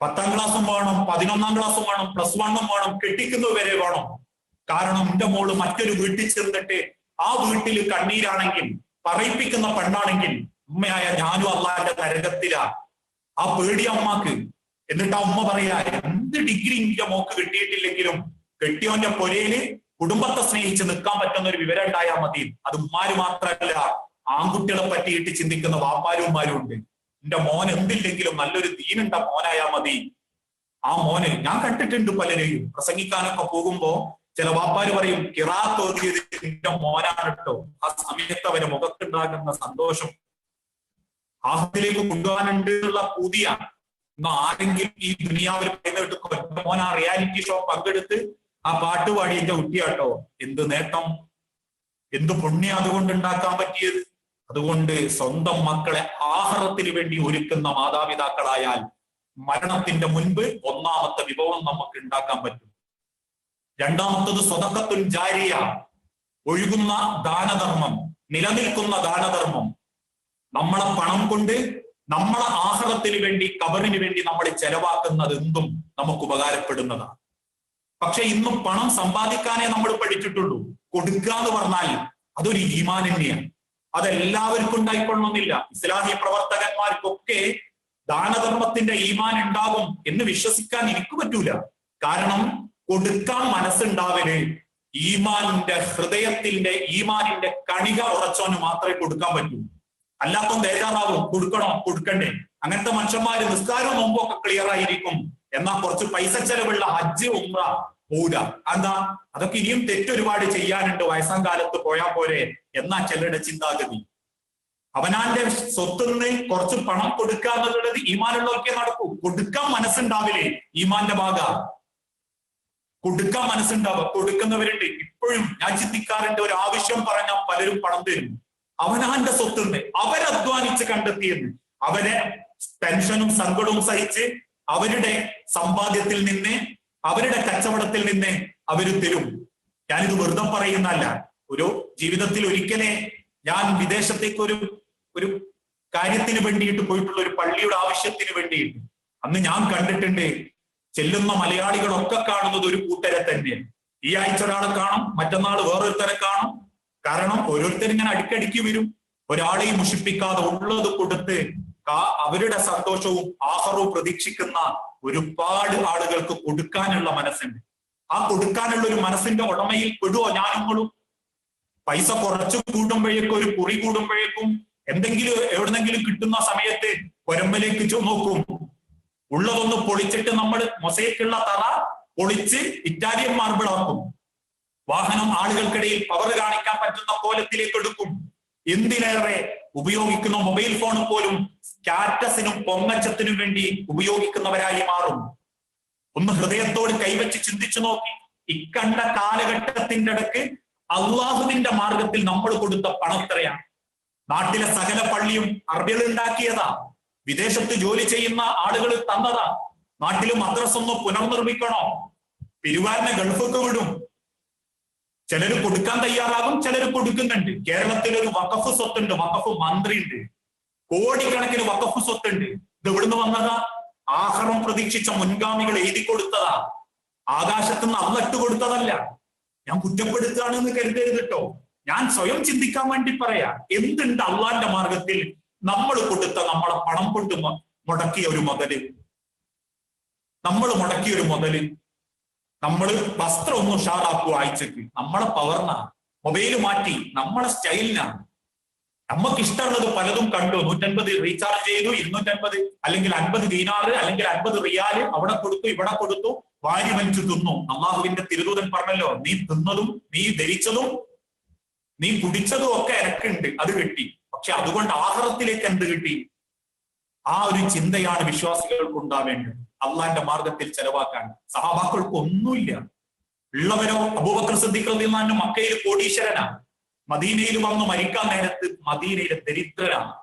10ാം ക്ലാസ്സും വേണം, 11ാം ക്ലാസ്സും വേണം, +1 വേണം, കെട്ടിക്കുന്നത് വരെ വേണം. കാരണം എന്റെ മോള് മറ്റൊരു വീട്ടിൽ ചെന്നിട്ട് ആ വീട്ടിൽ കണ്ണീരാണെങ്കിൽ, പറയിപ്പിക്കുന്ന പെണ്ണാണെങ്കിൽ ഉമ്മയായ ഞാനും അള്ളാന്റെ നരകത്തിലാ. ആ പേടി അമ്മക്ക്. എന്നിട്ട് ആ ഉമ്മ പറയാ, എന്ത് ഡിഗ്രി എന്റെ മോക്ക് കിട്ടിയിട്ടില്ലെങ്കിലും കെട്ടിയോന്റെ പൊരയില് കുടുംബത്തെ സ്നേഹിച്ച് നിൽക്കാൻ പറ്റുന്ന ഒരു വിവരം ഉണ്ടായാൽ മതി. അത് ഉമ്മാര് മാത്രമല്ല, ആൺകുട്ടികളെ പറ്റിയിട്ട് ചിന്തിക്കുന്ന വാപ്പാരും ഉമ്മാരും ഉണ്ട്. എന്റെ മോൻ എന്തില്ലെങ്കിലും നല്ലൊരു ദീനുണ്ട മോനായാൽ മതി. ആ മോന് ഞാൻ കണ്ടിട്ടുണ്ട് പലരെയും പ്രസംഗിക്കാനൊക്കെ പോകുമ്പോ ചില വാപ്പാര് പറയും, ഖിറാഅത്ത് ഓതിയത് എന്റെ മോനാണ് കേട്ടോ. ആ സമയത്ത് അവരെ മുഖത്തുണ്ടാകുന്ന സന്തോഷം ആഹത്തിലേക്ക് കൊണ്ടുപോകാനുണ്ട് എന്നുള്ള പുതിയ ആരെങ്കിലും ഈ ദുനിയാവിൽ പറയുന്ന മോൻ ആ റിയാലിറ്റി ഷോ പങ്കെടുത്ത് ആ പാട്ട് പാടി എന്റെ കുട്ടിയാട്ടോ. എന്ത് നേട്ടം, എന്ത് പുണ്യം അതുകൊണ്ട് ഉണ്ടാക്കാൻ പറ്റിയത്. അതുകൊണ്ട് സ്വന്തം മക്കളെ ആഹാരത്തിന് വേണ്ടി ഒരുക്കുന്ന മാതാപിതാക്കളായാൽ മരണത്തിന്റെ മുൻപ് ഒന്നാമത്തെ വിഭവം നമുക്ക് ഉണ്ടാക്കാൻ പറ്റും. രണ്ടാമത്തത് സ്വതക്കത്തുൽ ജാരിയ, ഒഴുകുന്ന ദാനധർമ്മം, നിലനിൽക്കുന്ന ദാനധർമ്മം. നമ്മളെ പണം കൊണ്ട് നമ്മളെ ആഹാരത്തിന് വേണ്ടി, കബറിന് വേണ്ടി നമ്മൾ ചെലവാക്കുന്നത് എന്തും നമുക്ക് ഉപകാരപ്പെടുന്നതാണ്. പക്ഷെ ഇന്നും പണം സമ്പാദിക്കാനേ നമ്മൾ പഠിച്ചിട്ടുള്ളൂ. കൊടുക്കുക എന്ന് പറഞ്ഞാൽ അതൊരു ഈമാൻ തന്നെയാണ്. അതെല്ലാവർക്കും ഉണ്ടായിക്കൊള്ളണമെന്നില്ല. ഇസ്ലാഹി പ്രവർത്തകന്മാർക്കൊക്കെ ദാനധർമ്മത്തിന്റെ ഈമാൻ ഉണ്ടാകും എന്ന് വിശ്വസിക്കാൻ എനിക്ക് പറ്റൂല. കാരണം കൊടുക്കാൻ മനസ്സുണ്ടാവല് ഈമാനിന്റെ, ഹൃദയത്തിന്റെ ഈമാനിന്റെ കണിക ഉറച്ചോന് മാത്രമേ കൊടുക്കാൻ പറ്റൂ. അല്ലാത്ത ബേജാറാവും, കൊടുക്കണോ കൊടുക്കണ്ടേ. അങ്ങനത്തെ മനുഷ്യന്മാര് നിസ്കാരവും നോമ്പും ഒക്കെ ക്ലിയർ ആയിരിക്കും, എന്നാൽ കുറച്ച് പൈസ ചെലവുള്ള ഹജ്ജ് ഉംറ പോവില്ല. എന്താ? അതൊക്കെ ഇനിയും തെറ്റൊരുപാട് ചെയ്യാനുണ്ട്, വയസ്സാം കാലത്ത് പോയാൽ പോരെ എന്നാ ചിലരുടെ ചിന്താഗതി. അവനാന്റെ സ്വത്തുനിന്ന് കുറച്ച് പണം കൊടുക്കുക എന്നുള്ളത് ഈമാനുള്ളവർക്കേ നടക്കൂ. കൊടുക്കാൻ മനസ്സുണ്ടാവില്ലേ, ഈമാന്റെ ഭാഗ. കൊടുക്കാൻ മനസ്സുണ്ടാവുക, കൊടുക്കുന്നവരുണ്ട്. ഇപ്പോഴും ഞാൻ ചിന്തിക്കാറുണ്ട്, ഒരു ആവശ്യം പറഞ്ഞാൽ പലരും പണം തരും. അവനാന്റെ സ്വത്തുനിന്ന് അവരധ്വാനിച്ച് കണ്ടെത്തിയെന്ന്, അവരെ ടെൻഷനും സങ്കടവും സഹിച്ച് അവരുടെ സമ്പാദ്യത്തിൽ നിന്ന്, അവരുടെ കച്ചവടത്തിൽ നിന്ന് അവര് തരും. ഞാനിത് വെറുതെ പറയുന്നല്ല. ഒരു ജീവിതത്തിൽ ഒരിക്കലേ ഞാൻ വിദേശത്തേക്ക് ഒരു കാര്യത്തിന് വേണ്ടിയിട്ട് പോയിട്ടുള്ള, ഒരു പള്ളിയുടെ ആവശ്യത്തിന് വേണ്ടിയിട്ട്. അന്ന് ഞാൻ കണ്ടിട്ടുണ്ട്, ചെല്ലുന്ന മലയാളികളൊക്കെ കാണുന്നത് ഒരു കൂട്ടരെ തന്നെയാണ്. ഈ ആഴ്ച ഒരാളെ കാണും, മറ്റന്നാൾ വേറൊരുത്തരെ കാണും. കാരണം ഓരോരുത്തരിങ്ങനെ അടിക്കടിക്ക് വരും. ഒരാളെയും മുഷിപ്പിക്കാതെ ഉള്ളത് കൊടുത്ത് അവരുടെ സന്തോഷവും ആഹാരവും പ്രതീക്ഷിക്കുന്ന ഒരുപാട് ആളുകൾക്ക് കൊടുക്കാനുള്ള മനസ്സുണ്ട്. ആ കൊടുക്കാനുള്ള ഒരു മനസ്സിന്റെ ഉടമയിൽ പെടുവോ ഞാനുങ്ങളും? പൈസ കുറച്ച് കൂടുമ്പോഴേക്കും, ഒരു കുറി കൂടുമ്പോഴേക്കും, എന്തെങ്കിലും എവിടെന്നെങ്കിലും കിട്ടുന്ന സമയത്ത് കൊരമ്പലേക്ക് നോക്കും. ഉള്ളതൊന്ന് പൊളിച്ചിട്ട് നമ്മൾ മൊസൈക്കുള്ള തറ പൊളിച്ച് ഇറ്റാലിയൻ മാർബിൾ ആക്കും. വാഹനം ആളുകൾക്കിടയിൽ പവർ കാണിക്കാൻ പറ്റുന്ന കോലത്തിലേക്ക് എടുക്കും. എന്തിനേറെ ഉപയോഗിക്കുന്ന മൊബൈൽ ഫോൺ പോലും സ്റ്റാറ്റസിനും പൊങ്ങച്ചത്തിനും വേണ്ടി ഉപയോഗിക്കുന്നവരായി മാറും. ഒന്ന് ഹൃദയത്തോട് കൈവച്ച് ചിന്തിച്ചു നോക്കി. ഇക്കണ്ട കാലഘട്ടത്തിന്റെ ഇടക്ക് അള്ളാഹുവിന്റെ മാർഗത്തിൽ നമ്മൾ കൊടുത്ത പണം എത്രയാണ്? നാട്ടിലെ സകല പള്ളിയും അറബികൾ ഉണ്ടാക്കിയതാ, വിദേശത്ത് ജോലി ചെയ്യുന്ന ആളുകൾ തന്നതാ. നാട്ടിൽ മദ്രസ ഒന്ന് പുനർനിർമ്മിക്കണോ, പിരിവാറിനെ ഗൾഫൊക്കെ വിടും. ചിലര് കൊടുക്കാൻ തയ്യാറാകും, ചിലര് കൊടുക്കുന്നുണ്ട്. കേരളത്തിൽ ഒരു വഖഫ് സ്വത്തുണ്ട്, വഖഫ് മന്ത്രി ഉണ്ട്, കോടിക്കണക്കിന് വഖഫ് സ്വത്തുണ്ട്. ഇത് എവിടുന്ന് വന്നതാ? ആഹാരം പ്രതീക്ഷിച്ച മുൻഗാമികൾ എഴുതി കൊടുത്തതാ, ആകാശത്തുനിന്ന് അന്നിട്ട് കൊടുത്തതല്ല. ഞാൻ കുറ്റപ്പെടുത്തുകയാണെന്ന് കരുതരുത് കേട്ടോ. ഞാൻ സ്വയം ചിന്തിക്കാൻ വേണ്ടി പറയാ. എന്തുണ്ട് അള്ളാന്റെ മാർഗത്തിൽ നമ്മൾ കൊടുത്ത, നമ്മളെ പണം കൊണ്ട് മുടക്കിയ ഒരു മുതല്, നമ്മൾ മുടക്കിയ ഒരു മുതല്. നമ്മൾ വസ്ത്രം ഒന്നും ഉഷാറാക്കുക ആഴ്ചക്ക്, നമ്മളെ പവർനാ. മൊബൈല് മാറ്റി നമ്മളെ സ്റ്റൈലിനാണ്. നമുക്ക് ഇഷ്ടമുള്ളത് പലതും കണ്ടു. 150 റീചാർജ് ചെയ്തു, 250 അല്ലെങ്കിൽ 50 ദീനാറ് അല്ലെങ്കിൽ 50 റിയാല് അവിടെ കൊടുത്തു, ഇവിടെ കൊടുത്തു, വാരി വലിച്ചു തിന്നു. അള്ളാഹുവിന്റെ തിരുദൂതൻ പറഞ്ഞല്ലോ, നീ തിന്നതും നീ ധരിച്ചതും നീ കുടിച്ചതും ഒക്കെ എനക്കുണ്ട്, അത് കിട്ടി. പക്ഷെ അതുകൊണ്ട് ആഖിറത്തിലേക്ക് എന്ത് കിട്ടി? ആ ഒരു ചിന്തയാണ് വിശ്വാസികൾക്ക് ഉണ്ടാവേണ്ടത്. അള്ളാന്റെ മാർഗത്തിൽ ചെലവാക്കാൻ സഹാബാക്കൾക്ക് ഒന്നുമില്ല. ഉള്ളവരോ അബൂബക്കർ സിദ്ദീഖ് റളിയല്ലാഹു അൻഹു മക്കയിൽ കോടീശ്വരനാണ്. മദീനയിൽ വന്ന് മരിക്കാൻ നേരത്ത് മദീനയിലെ ദരിദ്രരാണ്.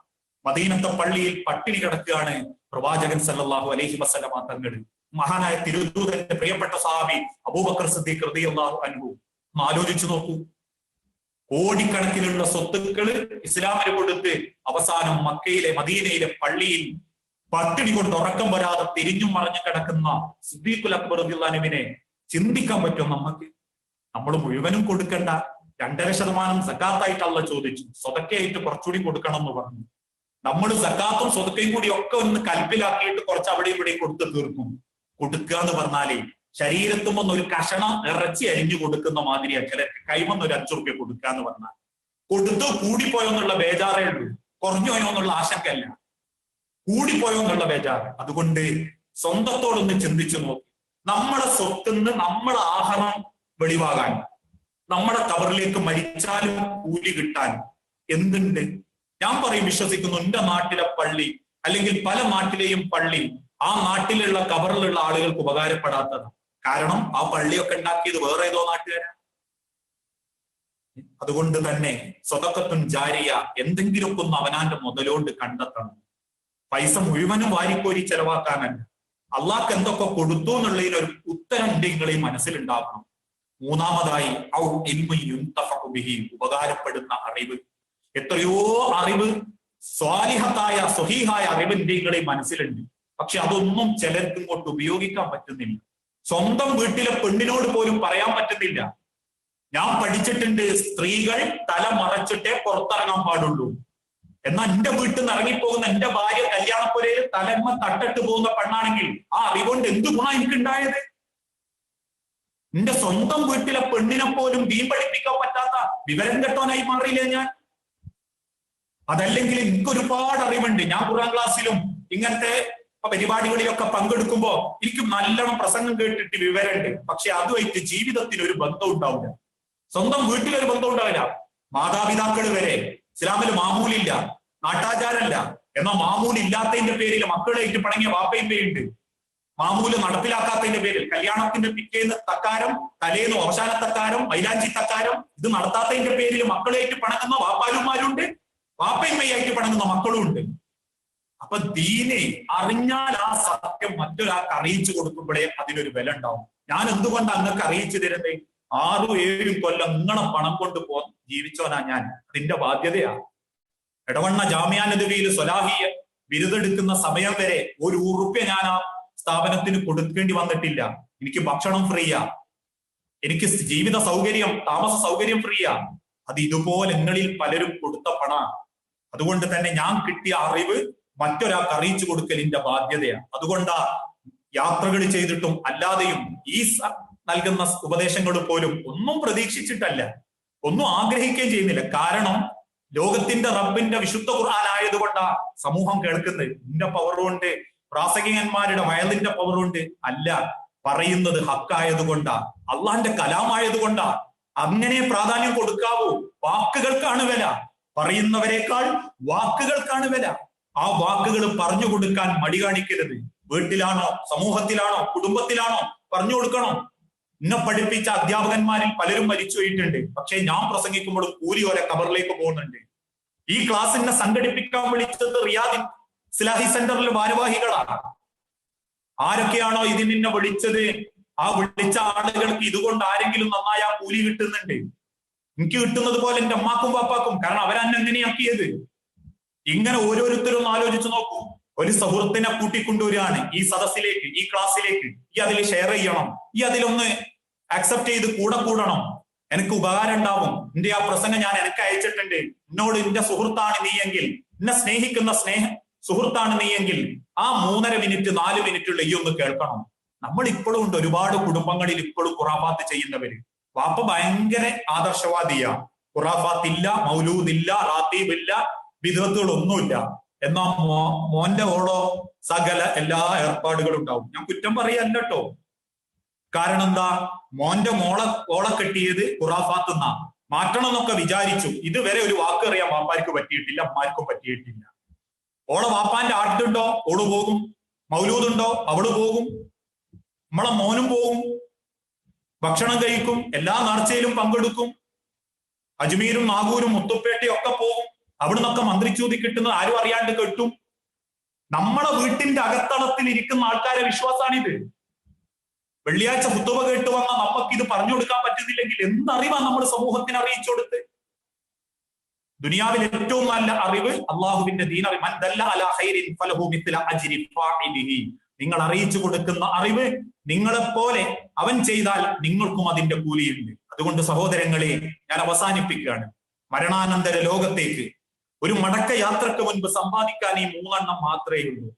മദീനത്തെ പള്ളിയിൽ പട്ടിണി കിടക്കുകയാണ് പ്രവാചകൻ സല്ലല്ലാഹു അലൈഹി വസല്ലമ തങ്ങൾ. മഹാനായ തിരുദൂതന്റെ പ്രിയപ്പെട്ട സഹാബി അബൂബക്കർ സിദ്ദീഖ് റളിയല്ലാഹു അൻഹു. ഒന്ന് ആലോചിച്ചു നോക്കൂ, കോടിക്കണക്കിനുള്ള സ്വത്തുക്കള് ഇസ്ലാമിന് കൊടുത്ത് അവസാനം മക്കയിലെ മദീനയിലെ പള്ളിയിൽ പട്ടിണി കൊണ്ട് ഉറക്കം വരാതെ തിരിഞ്ഞും മറിഞ്ഞു കിടക്കുന്ന സിദ്ദീഖുൽ അക്ബർ റളിയല്ലാഹു അൻഹുവിനെ ചിന്തിക്കാൻ പറ്റും നമുക്ക്? നമ്മൾ മുഴുവനും കൊടുക്കണ്ട, 2.5% സക്കാത്തായിട്ട് അള്ളാഹ് ചോദിച്ചു. സ്വതക്കയായിട്ട് കുറച്ചുകൂടി കൊടുക്കണം എന്ന് പറഞ്ഞു. നമ്മൾ സക്കാത്തും സ്വതക്കയും കൂടി ഒക്കെ ഒന്ന് കൽപ്പിലാക്കിയിട്ട് കുറച്ച് അവിടെ ഇവിടെ കൊടുത്ത് തീർക്കും. കൊടുക്കുക എന്ന് പറഞ്ഞാലേ ശരീരത്തുമ്പോ ഒരു കഷണം ഇറച്ചി അരിഞ്ഞു കൊടുക്കുന്ന മാതിരിയാ. ചിലർക്ക് കൈമന്ന് ഒരു 5 റുപ്യ കൊടുക്കുക എന്ന് പറഞ്ഞാൽ കൊടുത്തു കൂടിപ്പോയോ എന്നുള്ള ബേജാറേ ഉള്ളൂ, കുറഞ്ഞു പോയോ എന്നുള്ള ആശങ്കയല്ല, കൂടിപ്പോയോ എന്നുള്ള ബേജാറ്. അതുകൊണ്ട് സ്വന്തത്തോടൊന്ന് ചിന്തിച്ചു നോക്കി. നമ്മളെ സ്വത്തുനിന്ന് നമ്മളെ ആഹാരം വെളിവാകാൻ, നമ്മുടെ കബറിലേക്ക് മരിച്ചാലും കൂലി കിട്ടാൻ എന്തുണ്ട്? ഞാൻ പറയും, വിശ്വസിക്കുന്നു, എന്റെ നാട്ടിലെ പള്ളി അല്ലെങ്കിൽ പല നാട്ടിലെയും പള്ളി ആ നാട്ടിലുള്ള കബറിലുള്ള ആളുകൾക്ക് ഉപകാരപ്പെടാത്തതാണ്. കാരണം ആ പള്ളിയൊക്കെ ഉണ്ടാക്കിയത് വേറെ ഏതോ നാട്ടുകാരാണ്. അതുകൊണ്ട് തന്നെ സ്വതക്കത്തും ജാരിയ എന്തെങ്കിലുമൊക്കെ ഒന്ന് അവനാന്റെ മുതലോണ്ട് കണ്ടെത്തണം. പൈസ മുഴുവനും വാരിക്കോരി ചെലവാക്കാനല്ല, അള്ളാഹ്ക്ക് എന്തൊക്കെ കൊടുത്തു എന്നുള്ളതിൽ ഒരു ഉത്തരം ഉണ്ടെങ്കിൽ മനസ്സിലുണ്ടാവണം. മൂന്നാമതായി ഉപകാരപ്പെടുന്ന അറിവ്. എത്രയോ അറിവ്, സ്വാലിഹത്തായ സ്വഹീഹായ അറിവ് ഇന്ത്യകളെ മനസ്സിലുണ്ട്. പക്ഷെ അതൊന്നും ചിലർക്ക് ഇങ്ങോട്ട് ഉപയോഗിക്കാൻ പറ്റുന്നില്ല. സ്വന്തം വീട്ടിലെ പെണ്ണിനോട് പോലും പറയാൻ പറ്റുന്നില്ല. ഞാൻ പഠിച്ചിട്ടുണ്ട്, സ്ത്രീകൾ തല മറച്ചിട്ടേ പുറത്തിറങ്ങാൻ പാടുള്ളൂ. എന്നാൽ എന്റെ വീട്ടിൽ നിന്ന് ഇറങ്ങിപ്പോകുന്ന എന്റെ ഭാര്യ കല്യാണപ്പുരയിൽ തലമ്മ തട്ടിട്ട് പോകുന്ന പെണ്ണാണെങ്കിൽ ആ അറിവുകൊണ്ട് എന്ത് ഗുണം എനിക്കുണ്ടായത്? എന്റെ സ്വന്തം വീട്ടിലെ പെണ്ണിനെ പോലും ദീൻ പഠിപ്പിക്കാൻ പറ്റാത്ത വിവരം കെട്ടവനായി മാറിയില്ലേ ഞാൻ? അതല്ലെങ്കിൽ എനിക്ക് ഒരുപാട് അറിവുണ്ട്. ഞാൻ ഖുർആൻ ക്ലാസ്സിലും ഇങ്ങനത്തെ പരിപാടികളിലൊക്കെ പങ്കെടുക്കുമ്പോ എനിക്ക് നല്ലോണം പ്രസംഗം കേട്ടിട്ട് വിവരമുണ്ട്. പക്ഷെ അതുമായിട്ട് ജീവിതത്തിന് ഒരു ബന്ധം ഉണ്ടാവില്ല. സ്വന്തം വീട്ടിലൊരു ബന്ധം ഉണ്ടാവില്ല. മാതാപിതാക്കൾ വരെ ഇസ്ലാമിൽ മാമൂലില്ല, നാട്ടാചാരല്ല. എന്നാൽ മാമൂൽ ഇല്ലാത്തതിന്റെ പേരിൽ മക്കളായിട്ട് പണങ്ങിയ വാപ്പയമ്മയുണ്ട്. മാമൂല് നടപ്പിലാക്കാത്തതിന്റെ പേരിൽ കല്യാണത്തിന്റെ പിറ്റേന്ന് തക്കാരം, തലേന്ന് അവസാന തക്കാരം, മൈലാഞ്ചി തക്കാരം ഇത് നടത്താത്തതിന്റെ പേരിൽ മക്കളായിട്ട് പണങ്ങുന്ന വാപ്പാലുമാരുണ്ട്, വാപ്പയമ്മയായിട്ട് പണങ്ങുന്ന മക്കളും ഉണ്ട്. അപ്പൊ ദീനെ അറിഞ്ഞാൽ ആ സത്യം മറ്റൊരാൾക്ക് അറിയിച്ചു കൊടുക്കുമ്പോഴേ അതിനൊരു വില ഉണ്ടാവും. ഞാൻ എന്തുകൊണ്ട് അങ്ങക്ക് അറിയിച്ചു തരുന്നേ? 6-7 കൊല്ലം നിങ്ങളെ പണം കൊണ്ട് ജീവിച്ചോനാ ഞാൻ. അതിന്റെ ബാധ്യതയാ. എടവണ്ണ ജാമിഅ നദവിയിൽ സ്വലാഹിയ ബിരുദെടുക്കുന്ന സമയം വരെ ₹1 ഞാൻ ആ സ്ഥാപനത്തിന് കൊടുക്കേണ്ടി വന്നിട്ടില്ല. എനിക്ക് ഭക്ഷണം ഫ്രീയാ, എനിക്ക് ജീവിത സൗകര്യം, താമസ സൗകര്യം ഫ്രീയാ. അത് ഇതുപോലെ നിങ്ങളിൽ പലരും കൊടുത്ത പണമാണ്. അതുകൊണ്ട് തന്നെ ഞാൻ കിട്ടിയ അറിവ് മറ്റൊരാൾക്ക് അറിയിച്ചു കൊടുക്കലിന്റെ ബാധ്യതയാണ്. അതുകൊണ്ടാ യാത്രകൾ ചെയ്തിട്ടും അല്ലാതെയും ഈ നൽകുന്ന ഉപദേശങ്ങൾ പോലും ഒന്നും പ്രതീക്ഷിച്ചിട്ടല്ല, ഒന്നും ആഗ്രഹിക്കുകയും ചെയ്യുന്നില്ല. കാരണം ലോകത്തിന്റെ റബ്ബിന്റെ വിശുദ്ധ ഖുർആൻ ആയതുകൊണ്ടാ സമൂഹം കേൾക്കുന്നത്. ഇതിന്റെ പവർ കൊണ്ട്, പ്രാസംഗികന്മാരുടെ വയലിന്റെ പവർ കൊണ്ട് അല്ല, പറയുന്നത് ഹക്കായതുകൊണ്ടാ, അള്ളാന്റെ കലാമായതുകൊണ്ടാ. അങ്ങനെ പ്രാധാന്യം കൊടുക്കാവൂ. വാക്കുകൾക്കാണ് വില, പറയുന്നവരെക്കാൾ വാക്കുകൾക്കാണ് വില. ആ വാക്കുകൾ പറഞ്ഞു കൊടുക്കാൻ മടി കാണിക്കരുത്. വീട്ടിലാണോ, സമൂഹത്തിലാണോ, കുടുംബത്തിലാണോ പറഞ്ഞു കൊടുക്കണം. എന്നെ പഠിപ്പിച്ച അധ്യാപകന്മാരിൽ പലരും മരിച്ചു പോയിട്ടുണ്ട്. പക്ഷെ ഞാൻ പ്രസംഗിക്കുമ്പോഴും കൂലി പോലെ കബറിലേക്ക് പോകുന്നുണ്ട്. ഈ ക്ലാസ്സിനെ സംഘടിപ്പിക്കാൻ വിളിച്ചത് റിയാദ് ഇസ്ലാഹി സെന്ററിൽ ഭാരവാഹികളാണ്. ആരൊക്കെയാണോ ഇതിനെ വിളിച്ചത്, ആ വിളിച്ച ആളുകൾക്ക് ഇതുകൊണ്ട് ആരെങ്കിലും നന്നായി ആ കൂലി കിട്ടുന്നുണ്ട്. എനിക്ക് കിട്ടുന്നത് പോലെ എന്റെ അമ്മാക്കും പാപ്പാക്കും. കാരണം അവരെന്നെ എങ്ങനെയാക്കിയത്. ഇങ്ങനെ ഓരോരുത്തരും ആലോചിച്ചു നോക്കൂ. ഒരു സുഹൃത്തിനെ കൂട്ടിക്കൊണ്ടുവരികയാണ് ഈ സദസ്സിലേക്ക്, ഈ ക്ലാസ്സിലേക്ക്. ഈ അതിൽ ഷെയർ ചെയ്യണം, ഈ അതിലൊന്ന് അക്സെപ്റ്റ് ചെയ്ത് കൂടെ കൂടണം. എനിക്ക് ഉപകാരം ഉണ്ടാവും. എന്റെ ആ പ്രസംഗം ഞാൻ എനിക്ക് അയച്ചിട്ടുണ്ട്. എന്നോട് എന്റെ സുഹൃത്താണ് നീയെങ്കിൽ, എന്നെ സ്നേഹിക്കുന്ന സുഹൃത്താണ് നീയെങ്കിൽ ആ 3.5 മിനിറ്റ് 4 മിനിറ്റുള്ള ഈ ഒന്ന് കേൾക്കണം. നമ്മൾ ഇപ്പോഴും ഉണ്ട് ഒരുപാട് കുടുംബങ്ങളിൽ ഇപ്പോഴും ഖുറാഫാത്ത് ചെയ്യുന്നവര്. വാപ്പ ഭയങ്കര ആദർശവാദിയാ. ഖുറാഫാത്തില്ല, മൗലൂദില്ല, റാത്തീബില്ല, ബിദ്അത്തുകളൊന്നുമില്ല. എന്നാ മോന്റെ ഓളോ സകല എല്ലാ ഏർപ്പാടുകളും ഉണ്ടാവും. ഞാൻ കുറ്റം പറയല്ല കേട്ടോ. കാരണം എന്താ, മോന്റെ ഓളെ കെട്ടിയത് ഖുറാഫാത്ത് എന്നാ. മാറ്റണം എന്നൊക്കെ വിചാരിച്ചു. ഇതുവരെ ഒരു വാക്ക് അറിയാൻ വാപ്പാർക്ക് പറ്റിയിട്ടില്ല, അമ്മാർക്കും പറ്റിയിട്ടില്ല. ഓളെ വാപ്പാന്റെ ആട്ടുണ്ടോ ഓള് പോകും, മൗലൂദുണ്ടോ അവള് പോകും, നമ്മളെ മോനും പോകും, ഭക്ഷണം കഴിക്കും, എല്ലാ നേർച്ചയിലും പങ്കെടുക്കും, അജ്മീരും നാഗൂരും മുത്തുപ്പേട്ടയും ഒക്കെ പോകും. അവിടുന്നൊക്കെ മന്ത്രിച്ചൂതി കിട്ടുന്നത് ആരും അറിയാണ്ട് കെട്ടും. നമ്മളെ വീട്ടിന്റെ അകത്തളത്തിൽ ഇരിക്കുന്ന ആൾക്കാരെ വിശ്വാസമാണിത്. വെള്ളിയാഴ്ച കുത്തുബ കേട്ട് വന്ന നമുക്ക് ഇത് പറഞ്ഞു കൊടുക്കാൻ പറ്റുന്നില്ലെങ്കിൽ എന്തറിവാ നമ്മൾ സമൂഹത്തിന് അറിയിച്ചു കൊടുത്ത്? ദുനിയാവിൽ ഏറ്റവും നല്ല അറിവ് അള്ളാഹുവിന്റെ ദീൻ അറിവ്. നിങ്ങൾ അറിയിച്ചു കൊടുക്കുന്ന അറിവ് നിങ്ങളെപ്പോലെ അവൻ ചെയ്താൽ നിങ്ങൾക്കും അതിന്റെ കൂലിയുണ്ട്. അതുകൊണ്ട് സഹോദരങ്ങളെ, ഞാൻ അവസാനിപ്പിക്കുകയാണ്. മരണാനന്തര ലോകത്തേക്ക് ഒരു മടക്ക യാത്രക്ക് മുൻപ് സമ്പാദിക്കാൻ ഈ 3 എണ്ണം മാത്രമേ ഉള്ളൂ.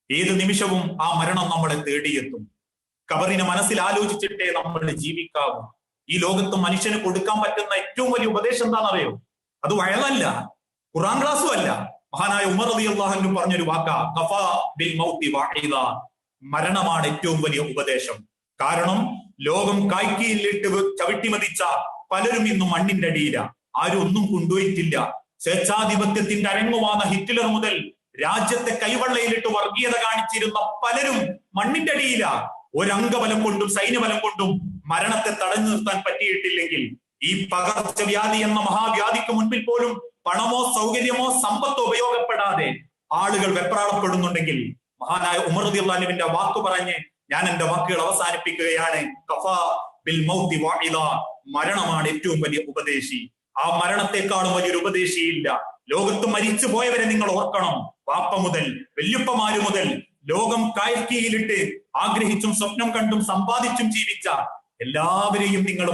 ഏത് നിമിഷവും ആ മരണം നമ്മളെ തേടിയെത്തും. ഖബറിനെ മനസ്സിൽ ആലോചിച്ചിട്ടേ നമ്മൾ ജീവിക്കാവൂ. ഈ ലോകത്ത് മനുഷ്യന് കൊടുക്കാൻ പറ്റുന്ന ഏറ്റവും വലിയ ഉപദേശം എന്താണെന്നറിയോ? അത് വയലല്ല, ഖുർആൻ ക്ലാസ്സും അല്ല. മഹാനായ ഉമർ റളിയല്ലാഹു അൻഹു പറഞ്ഞൊരു വാക്കാ, ഖഫാ ബിൽ മൗതി വഇദ. മരണമാണ് ഏറ്റവും വലിയ ഉപദേശം. കാരണം ലോകം കായ്ക്കയിലിട്ട് ചവിട്ടി മതിച്ച പലരും ഇന്നും മണ്ണിന്റെ അടിയില. ആരും ഒന്നും കൊണ്ടുപോയിട്ടില്ല. സ്വേച്ഛാധിപത്യത്തിന്റെ അരങ്ങുവാന്ന ഹിറ്റ്ലർ മുതൽ രാജ്യത്തെ കൈവെള്ളയിലിട്ട് വർഗീയത കാണിച്ചിരുന്ന പലരും മണ്ണിന്റെ അടിയില. ഒരംഗബലം കൊണ്ടും സൈന്യബലം കൊണ്ടും മരണത്തെ തടഞ്ഞു നിർത്താൻ പറ്റിയിട്ടില്ലെങ്കിൽ ഈ പകർച്ചവ്യാധി എന്ന മഹാവ്യാധിക്ക് മുൻപിൽ പോലും പണമോ സൗകര്യമോ സമ്പത്തോ ഉപയോഗപ്പെടാതെ ആളുകൾ വെപ്രാളപ്പെടുന്നുണ്ടെങ്കിൽ മഹാനായ ഉമർ റളിയല്ലാഹു അൻഹുവിന്റെ വാക്ക് പറഞ്ഞ് ഞാൻ എന്റെ വാക്കുകൾ അവസാനിപ്പിക്കുകയാണ്. ഖഫാ ബിൽ മൗതി വഇദ. മരണമാണ് ഏറ്റവും വലിയ ഉപദേശി. ആ മരണത്തെക്കാളും വലിയൊരു ഉപദേശിയില്ല. ലോകത്ത് മരിച്ചു പോയവരെ നിങ്ങൾ ഓർക്കണം. വാപ്പ മുതൽ വല്യുപ്പമാര് മുതൽ ലോകം കായ്ക്കയിലിട്ട് ആഗ്രഹിച്ചും സ്വപ്നം കണ്ടും സമ്പാദിച്ചും ജീവിച്ച എല്ലാവരെയും നിങ്ങൾ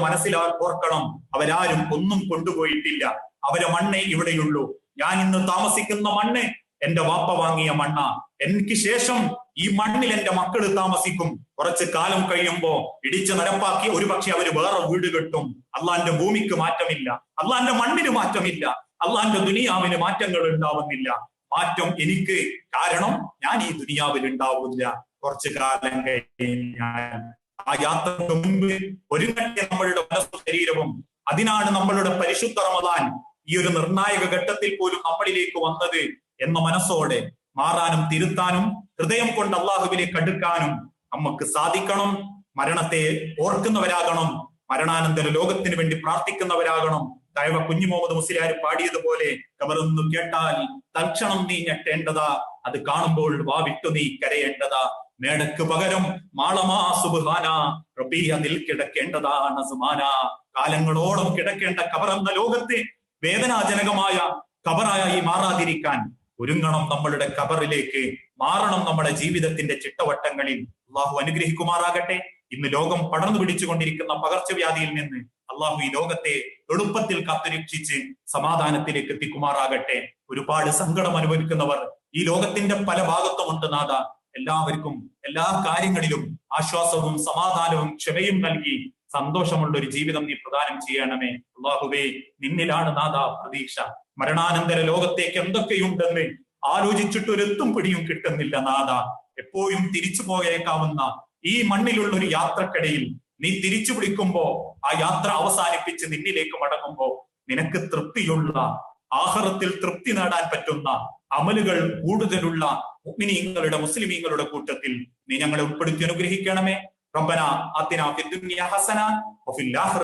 ഓർക്കണം. അവരാരും ഒന്നും കൊണ്ടുപോയിട്ടില്ല. അവരെ മണ്ണേ ഇവിടെയുള്ളൂ. ഞാൻ ഇന്ന് താമസിക്കുന്ന മണ്ണ് എന്റെ വാപ്പ വാങ്ങിയ മണ്ണ. എനിക്ക് ശേഷം ഈ മണ്ണിൽ എന്റെ മക്കൾ താമസിക്കും. കുറച്ച് കാലം കഴിയുമ്പോ ഇടിച്ച് നിരപ്പാക്കി ഒരുപക്ഷെ അവര് വേറെ വീട് കെട്ടും. അള്ളാന്റെ ഭൂമിക്ക് മാറ്റമില്ല, അള്ളാന്റെ മണ്ണിന് മാറ്റമില്ല. അള്ളാന്റെ ദുനിയാവിന് മാറ്റങ്ങൾ ഉണ്ടാവുന്നില്ല. മാറ്റം എനിക്ക്, കാരണം ഞാൻ ഈ ദുനിയാവിൽ ഉണ്ടാവില്ല. കുറച്ചു കാലം കഴിഞ്ഞാൽ ആ യാത്രക്ക് മുൻപ് ഒരുങ്ങട്ടെ നമ്മളുടെ മനസ്സും ശരീരവും. അതിനാണ് നമ്മളുടെ പരിശുദ്ധ റമദാൻ ഈ ഒരു നിർണായക ഘട്ടത്തിൽ പോലും നമ്മളിലേക്ക് വന്നത് എന്ന മനസ്സോടെ മാറാനും തിരുത്താനും ഹൃദയം കൊണ്ട് അള്ളാഹുവിലേക്ക് അടുക്കാനും നമുക്ക് സാധിക്കണം. മരണത്തെ ഓർക്കുന്നവരാകണം, മരണാനന്തര ലോകത്തിന് വേണ്ടി പ്രാർത്ഥിക്കുന്നവരാകണം. തഴവ കുഞ്ഞു മുഹമ്മദ് മുസ്ലിയാർ പാടിയതുപോലെ, കബറൊന്നു കേട്ടാൽ തൽക്ഷണം നീ ഞെട്ടേണ്ടതാ, അത് കാണുമ്പോൾ വാവിട്ടു നീ കരയേണ്ടതാ. മേടക്ക് പകരം മാളമാ സുബ്ഹാന, റബ്ബി അതിൽ കിടക്കേണ്ടതാണ് സുമാന. കാലങ്ങളോളം കിടക്കേണ്ട കബറെന്ന ലോകത്തെ വേദനാജനകമായ കബറായി മാറാതിരിക്കാൻ ഒരുങ്ങണം. നമ്മളുടെ കബറിലേക്ക് മാറണം നമ്മുടെ ജീവിതത്തിന്റെ ചിട്ടവട്ടങ്ങളിൽ. അള്ളാഹു അനുഗ്രഹിക്കുമാറാകട്ടെ. ഇന്ന് ലോകം പടർന്നു പിടിച്ചുകൊണ്ടിരിക്കുന്ന പകർച്ചവ്യാധിയിൽ നിന്ന് അള്ളാഹു ഈ ലോകത്തെ എളുപ്പത്തിൽ കാത്തുരക്ഷിച്ച് സമാധാനത്തിലേക്ക് എത്തിക്കുമാറാകട്ടെ. ഒരുപാട് സങ്കടം അനുഭവിക്കുന്നവർ ഈ ലോകത്തിന്റെ പല ഭാഗത്തുമുണ്ട് നാഥ. എല്ലാവർക്കും എല്ലാ കാര്യങ്ങളിലും ആശ്വാസവും സമാധാനവും ക്ഷമയും നൽകി സന്തോഷമുള്ള ഒരു ജീവിതം നീ പ്രദാനം ചെയ്യണമേ. അള്ളാഹുവേ, നിന്നിലാണ് നാഥ പ്രതീക്ഷ. മരണാനന്തര ലോകത്തേക്ക് എന്തൊക്കെയുണ്ടെന്ന് ആലോചിച്ചിട്ടൊരെത്തും പിടിയും കിട്ടുന്നില്ല നാഥ. എപ്പോഴും തിരിച്ചു പോയേക്കാവുന്ന ഈ മണ്ണിലുള്ള ഒരു യാത്രക്കിടയിൽ നീ തിരിച്ചു വിളിക്കുമ്പോ ആ യാത്ര അവസാനിപ്പിച്ച് നിന്നിലേക്ക് മടങ്ങുമ്പോ നിനക്ക് തൃപ്തിയുള്ള, ആഖിറത്തിൽ തൃപ്തി നേടാൻ പറ്റുന്ന അമലുകൾ കൂടുതലുള്ള മുഅ്മിനീങ്ങളുടെ, മുസ്ലിമീങ്ങളുടെ കൂട്ടത്തിൽ നീ ഞങ്ങളെ ഉൾപ്പെടുത്തി അനുഗ്രഹിക്കണമേ. റബ്ബനാ ആതിനാ ഫിദ്ദുനിയ ഹസന വഫിൽ ആഖിറതി